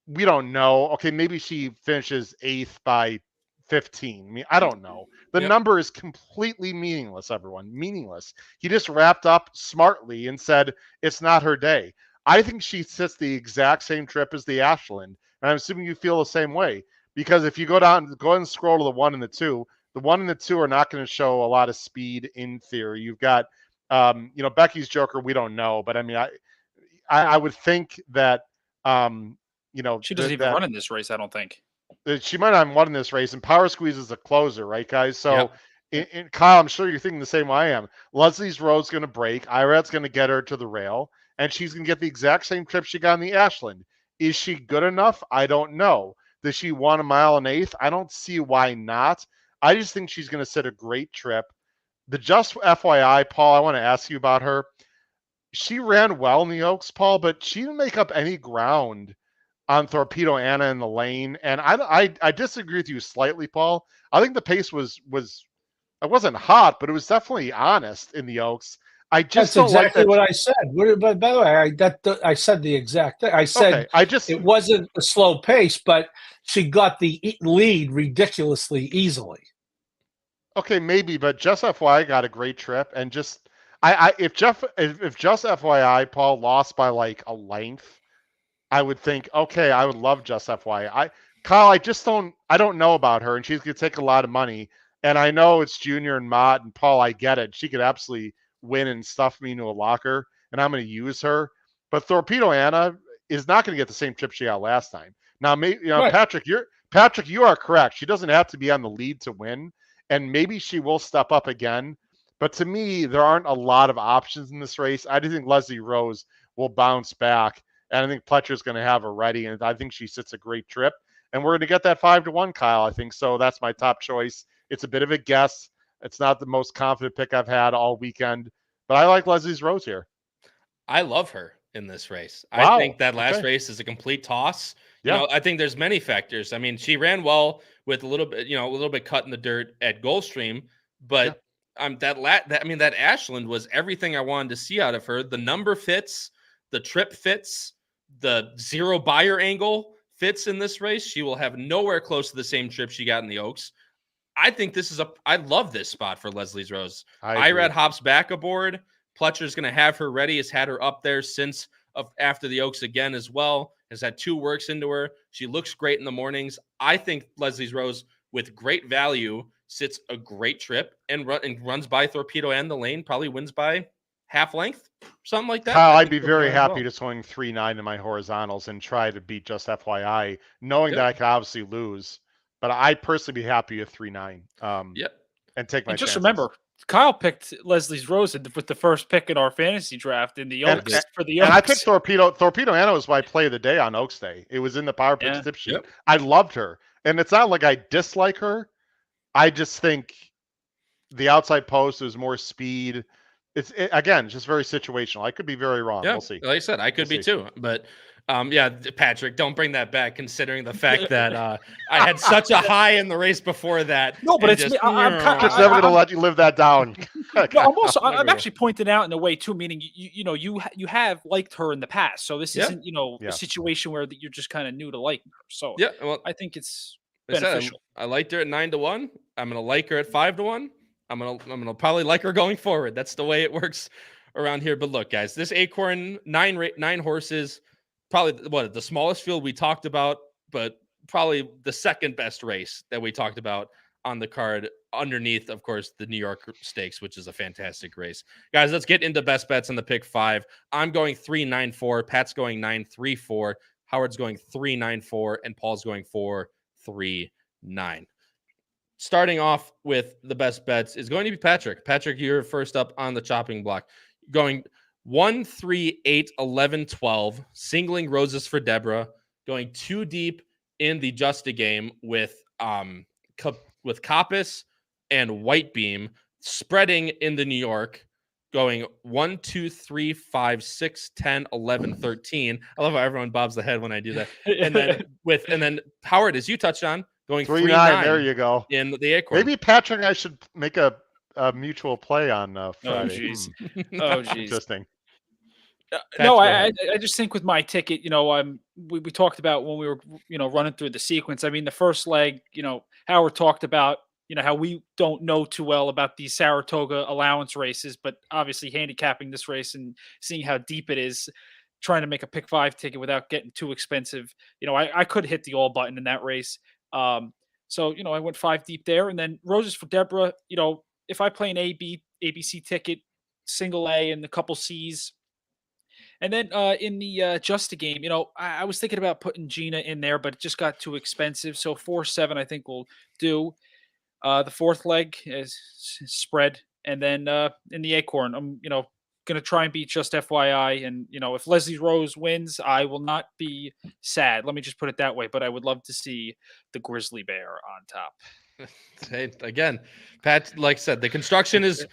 S2: we don't know. Okay, maybe she finishes 8th by 15. I mean, I don't know. The number is completely meaningless, everyone. Meaningless. He just wrapped up smartly and said it's not her day. I think she sits the exact same trip as the Ashland. And I'm assuming you feel the same way. Because if you go ahead and scroll to the 1 and the 2, the 1 and the 2 are not going to show a lot of speed in theory. You've got, Becky's Joker. We don't know, but I mean, I would think that,
S4: she doesn't even run in this race. I don't think
S2: she might not have won in this race. And Power Squeeze is a closer, right, guys? So, Kyle, I'm sure you're thinking the same way I am. Leslie's Road's going to break. Irat's going to get her to the rail, and she's going to get the exact same trip she got in the Ashland. Is she good enough? I don't know. Does she want 1 mile and 1/8? I don't see why not. I just think she's going to set a great trip. The just FYI, Paul, I want to ask you about her. She ran well in the Oaks, Paul, but she didn't make up any ground on Torpedo Anna in the lane. And I disagree with you slightly, Paul. I think the pace was it wasn't hot, but it was definitely honest in the Oaks.
S3: That's exactly what I said. But by the way, I said the exact thing. I said it wasn't a slow pace, but she got the lead ridiculously easily.
S2: Okay, maybe, but Just FYI got a great trip, and if Just FYI Paul lost by like a length, I would think, okay, I would love Just FYI. Kyle, I don't know about her, and she's going to take a lot of money. And I know it's Junior and Mott and Paul. I get it. She could absolutely win and stuff me into a locker, and I'm going to use her. But Torpedo Anna is not going to get the same trip she got last time. Now, maybe
S3: Right.
S2: Patrick, you are correct. She doesn't have to be on the lead to win, and maybe she will step up again. But to me, there aren't a lot of options in this race. I do think Leslie Rose will bounce back, and I think Pletcher's going to have her ready, and I think she sits a great trip. And we're going to get that 5-1, Kyle, I think. So that's my top choice. It's a bit of a guess. It's not the most confident pick I've had all weekend, but I like Leslie's Rose here.
S1: I love her in this race.
S2: Wow.
S1: I think that last
S2: Okay.
S1: race is a complete toss.
S2: Yeah.
S1: I think there's many factors. I mean, she ran well with a little bit cut in the dirt at Gulfstream, but that Ashland was everything I wanted to see out of her. The number fits, the trip fits, the zero buyer angle fits in this race. She will have nowhere close to the same trip she got in the Oaks. I think I love this spot for Leslie's Rose. Irad hops back aboard. Pletcher's going to have her ready. Has had her up there since after the Oaks again as well. Has had 2 works into her. She looks great in the mornings. I think Leslie's Rose, with great value, sits a great trip and runs by Torpedo and the lane. Probably wins by half length, something like that.
S2: Kyle, I'd be very happy to swing 3-9 in my horizontals and try to beat Just FYI, knowing that I could obviously lose. But I personally be happy with 3-9. And take my
S4: And just
S2: chances.
S4: remember, Kyle picked Leslie's Rose with the first pick in our fantasy draft in the Oaks for the Oaks.
S2: And I picked Torpedo Anna was my play of the day on Oaks Day. It was in the Power Picks tip sheet. Yep. I loved her. And it's not like I dislike her. I just think the outside post is more speed. It's just very situational. I could be very wrong.
S1: Yeah,
S2: we'll see.
S1: Like I said, I could be too. But Patrick, don't bring that back, considering the fact that I had such a high in the race before that.
S2: No, but I'm never going to let you live that down.
S4: I'm actually pointing out in a way too, meaning you have liked her in the past, so this isn't a situation where you're just kind of new to liking her. So I think it's beneficial.
S1: I liked her at 9-1. I'm going to like her at 5-1. I'm gonna probably like her going forward. That's the way it works around here. But look, guys, this Acorn 9 horses, probably the smallest field we talked about, but probably the second best race that we talked about on the card, underneath, of course, the New York Stakes, which is a fantastic race. Guys, let's get into best bets on the pick 5. I'm going 3-9-4. Pat's going 9-3-4. Howard's going 3-9-4, and Paul's going 4-3-9. Starting off with the best bets is going to be Patrick. Patrick, you're first up on the chopping block. Going 1, 3, 8, 11, 12. Singling Roses for Deborah. Going 2 deep in the Just a Game with Coppice and White Beam. Spreading in the New York. Going 1, 2, 3, 5, 6, 10, 11, 13. I love how everyone bobs the head when I do that. And then Howard, as you touched on, going 3-9.
S2: There you go.
S1: In the Acorn.
S2: Maybe Patrick and I should make a mutual play on Friday.
S4: Oh, jeez. Oh, jeez.
S2: Interesting.
S4: No, I just think with my ticket, we talked about when we were, running through the sequence. I mean, the first leg, Howard talked about, how we don't know too well about these Saratoga allowance races, but obviously handicapping this race and seeing how deep it is, trying to make a pick 5 ticket without getting too expensive. I could hit the all button in that race. So, I went 5 deep there, and then Roses for Deborah, if I play an ABC ticket, single A and a couple C's, and then in the Just a Game, I was thinking about putting Gina in there, but it just got too expensive. So 4-7, I think will do. The fourth leg is spread, and then in the Acorn, I'm going to try and beat Just FYI. And if Leslie Rose wins, I will not be sad. Let me just put it that way. But I would love to see the Grizzly Bear on top.
S1: Hey, again, Pat, like I said, the construction is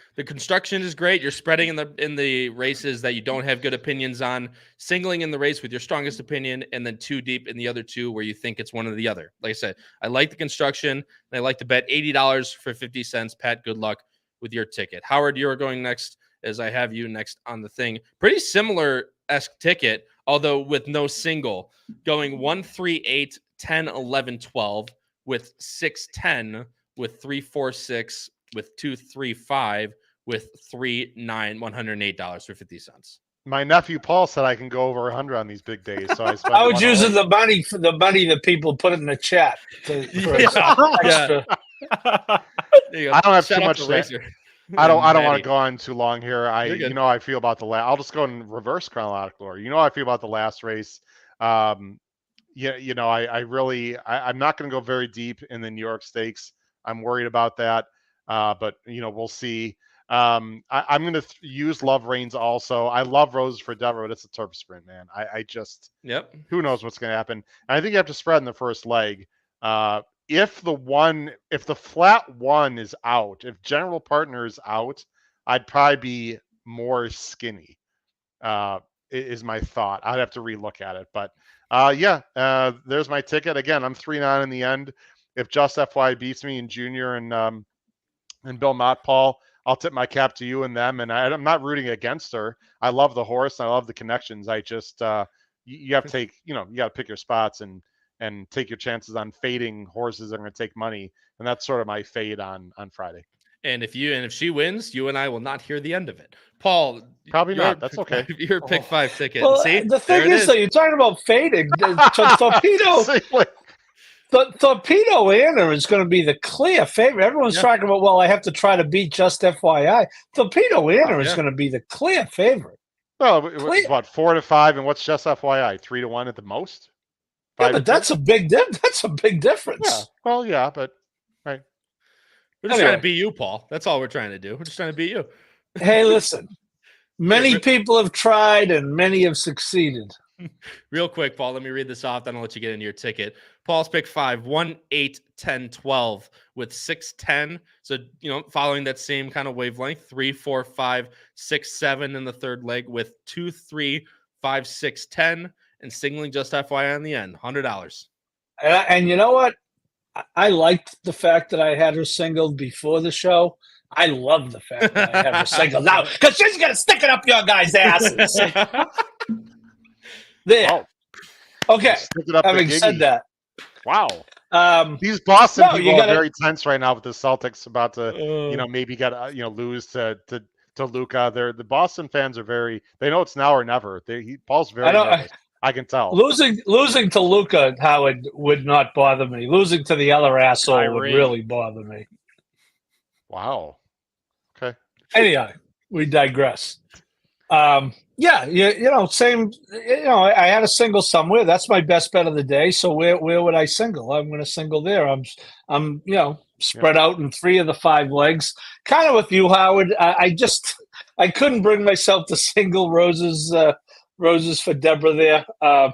S1: great. You're spreading in the races that you don't have good opinions on, singling in the race with your strongest opinion, and then 2 deep in the other 2 where you think it's one or the other. Like I said, I like the construction, and I like to bet $80 for 50 cents. Pat, good luck with your ticket. Howard, you're going next, as I have you next on the thing. Pretty similar-esque ticket, although with no single. Going 1, 3, 8, 10, 11, 12. With 6-10, with 3-4-6, with 2-3-5, with 3-9, $108 for 50 cents.
S2: My nephew Paul said I can go over 100 on these big days, so I spent.
S3: I was using the money for the money that people put in the chat. For extra.
S2: I don't have too much. I don't want to go on too long here. I feel about the last. I'll just go in reverse chronological order. I feel about the last race. I'm not going to go very deep in the New York Stakes. I'm worried about that. But we'll see. I'm going to use Love Reigns also. I love Roses for Deborah, but it's a turf sprint, man. I just, who knows what's going to happen. And I think you have to spread in the first leg. If the flat one is out, if General Partner is out, I'd probably be more skinny, is my thought. I'd have to relook at it. But there's my ticket. Again, I'm 3-9 in the end. If Just FY beats me in Junior and Belmont, Paul, I'll tip my cap to you and them. And I'm not rooting against her. I love the horse. I love the connections. I just, you have to take, you got to pick your spots and take your chances on fading horses that are going to take money. And that's sort of my fade on Friday.
S1: And if she wins, you and I will not hear the end of it. Paul,
S2: probably not. That's okay.
S1: Your pick 5 ticket.
S3: Well,
S1: see,
S3: the thing is, though, you're talking about fading. Torpedo Anna is going to be the clear favorite. Everyone's talking about, well, I have to try to beat Just FYI. Torpedo Anna is going to be the clear favorite.
S2: Well, it's what, 4-5, and what's Just FYI? 3-1 at the most.
S3: Yeah, but that's a big difference.
S2: Yeah. Well, yeah, but right.
S1: We're just trying to beat you, Paul. That's all we're trying to do. We're just trying to beat you.
S3: Hey, listen. Many people have tried and many have succeeded.
S1: Real quick, Paul, let me read this off, then I'll let you get into your ticket. Paul's pick 5, 1, 8, 10, 12 with 6, 10. So, following that same kind of wavelength, 3, 4, 5, 6, 7 in the third leg with 2, 3, 5, 6, 10, and singling Just FYI on the end, $100.
S3: And you know what? I liked the fact that I had her singled before the show. I love the fact that I have her singled now because she's going to stick it up your guys' asses. There. Oh. Okay. Having said that.
S2: Wow. These Boston people are very tense right now with the Celtics about to, maybe get, lose to Luka. The Boston fans are they know it's now or never. Paul's very nervous. I can tell.
S3: Losing to Luka, Howard, would not bother me. Losing to the other asshole would really bother me.
S2: Wow. Okay.
S3: Anyhow, we digress. Same. I had a single somewhere. That's my best bet of the day. So where would I single? I'm going to single there. I'm spread out in 3 of the 5 legs. Kind of with you, Howard. I couldn't bring myself to single Roses for Deborah there. I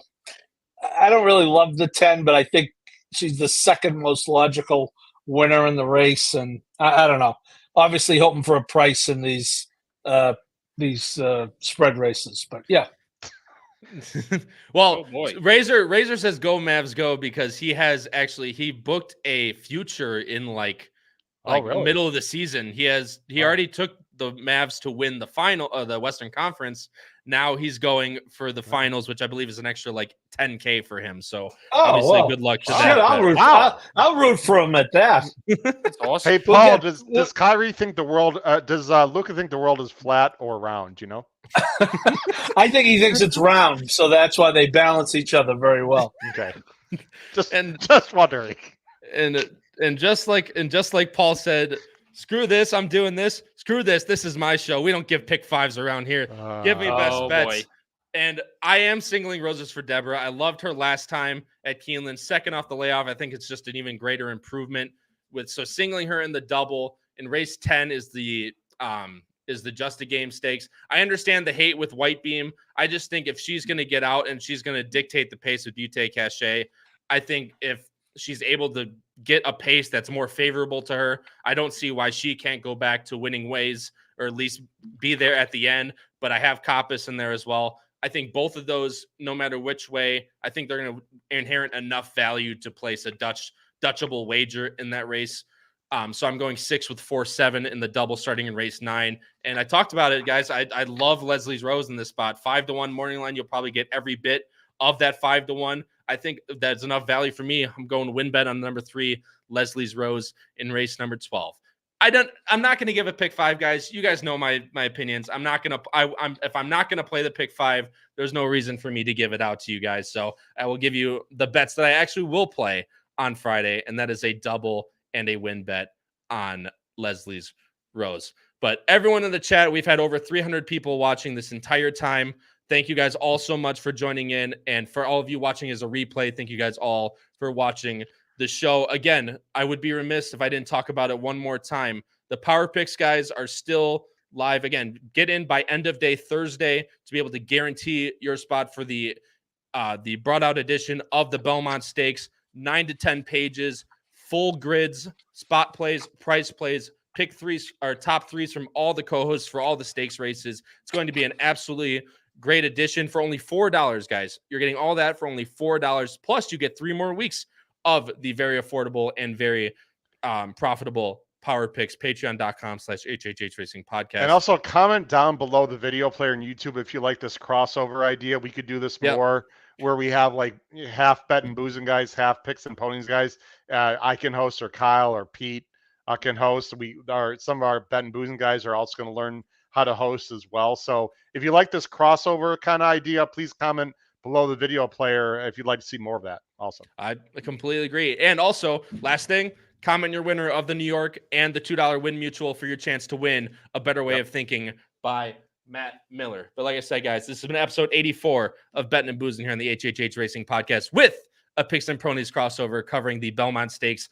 S3: don't really love the 10, but I think she's the second most logical winner in the race. And I don't know. Obviously hoping for a price in these spread races, but yeah.
S1: Well, Razor says go Mavs go because he booked a future in middle of the season. He already took the Mavs to win the final of the Western Conference. Now he's going for the finals, which I believe is an extra $10K for him. So obviously good luck to that.
S3: I'll root for him at that.
S4: That's awesome.
S2: Hey Paul, does Kyrie think the world does Luka think the world is flat or round,
S3: I think he thinks it's round, so that's why they balance each other very well.
S2: Okay. Just wondering.
S1: And just like Paul said, screw this, I'm doing this. Screw this, this is my show. We don't give pick 5s around here. Give me best bets. Boy. And I am singling Roses for Deborah. I loved her last time at Keeneland. Second off the layoff, I think it's just an even greater improvement. So singling her in the double in race 10 is the Just a Game stakes. I understand the hate with White Beam. I just think if she's going to get out and she's going to dictate the pace with Butte Cachet, I think if she's able to get a pace that's more favorable to her, I don't see why she can't go back to winning ways or at least be there at the end. But I have Coppice in there as well. I think both of those, no matter which way, I think they're going to inherit enough value to place a Dutchable wager in that race. So I'm going 6 with 4-7 in the double starting in race 9. And I talked about it, guys. I love Leslie's Rose in this spot. 5-1 morning line. You'll probably get every bit of that 5-1. I think that's enough value for me. I'm going win bet on number 3, Leslie's Rose in race number 12. I'm not going to give a pick 5, guys. You guys know my opinions. I'm not going to. If I'm not going to play the pick 5, there's no reason for me to give it out to you guys. So I will give you the bets that I actually will play on Friday, and that is a double and a win bet on Leslie's Rose. But everyone in the chat, we've had over 300 people watching this entire time. Thank you guys all so much for joining in, and for all of you watching as a replay, thank you guys all for watching the show. Again, I would be remiss if I didn't talk about it one more time. The Power Picks guys are still live. Again, get in by end of day Thursday to be able to guarantee your spot for the brought out edition of the Belmont Stakes. 9 to 10 pages, full grids, spot plays, price plays, pick threes or top threes from all the co-hosts for all the stakes races. It's going to be an absolutely great edition for only $4, guys. You're getting all that for only $4. Plus, you get 3 more weeks of the very affordable and very profitable Power Picks, patreon.com/HHH Racing Podcast.
S2: And also comment down below the video player on YouTube if you like this crossover idea. We could do this more where we have like half Bettin Boozin guys, half Picks and Ponies guys. I can host, or Kyle or Pete can host. Some of our Bettin Boozin guys are also going to learn how to host as well. So if you like this crossover kind of idea, please comment below the video player if you'd like to see more of that. Also,
S1: I completely agree. And also, last thing, comment your winner of the New York and the $2 Win Mutual for your chance to win A Better Way of Thinking by Matt Miller. But like I said, guys, this has been episode 84 of Bettin N Boozin here on the HHH Racing Podcast with a Picks and Ponies crossover covering the Belmont Stakes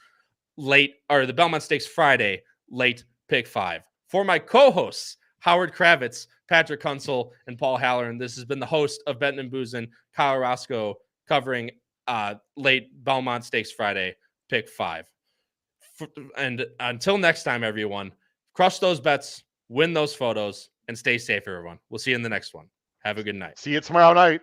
S1: the Belmont Stakes Friday late pick 5. For my co-hosts, Howard Kravitz, Patrick Kunsel, and Paul Halloran, this has been the host of Bettin N Boozin, Kyle Roscoe, covering late Belmont Stakes Friday pick 5. And until next time, everyone, crush those bets, win those photos, and stay safe, everyone. We'll see you in the next one. Have a good night.
S2: See you tomorrow night.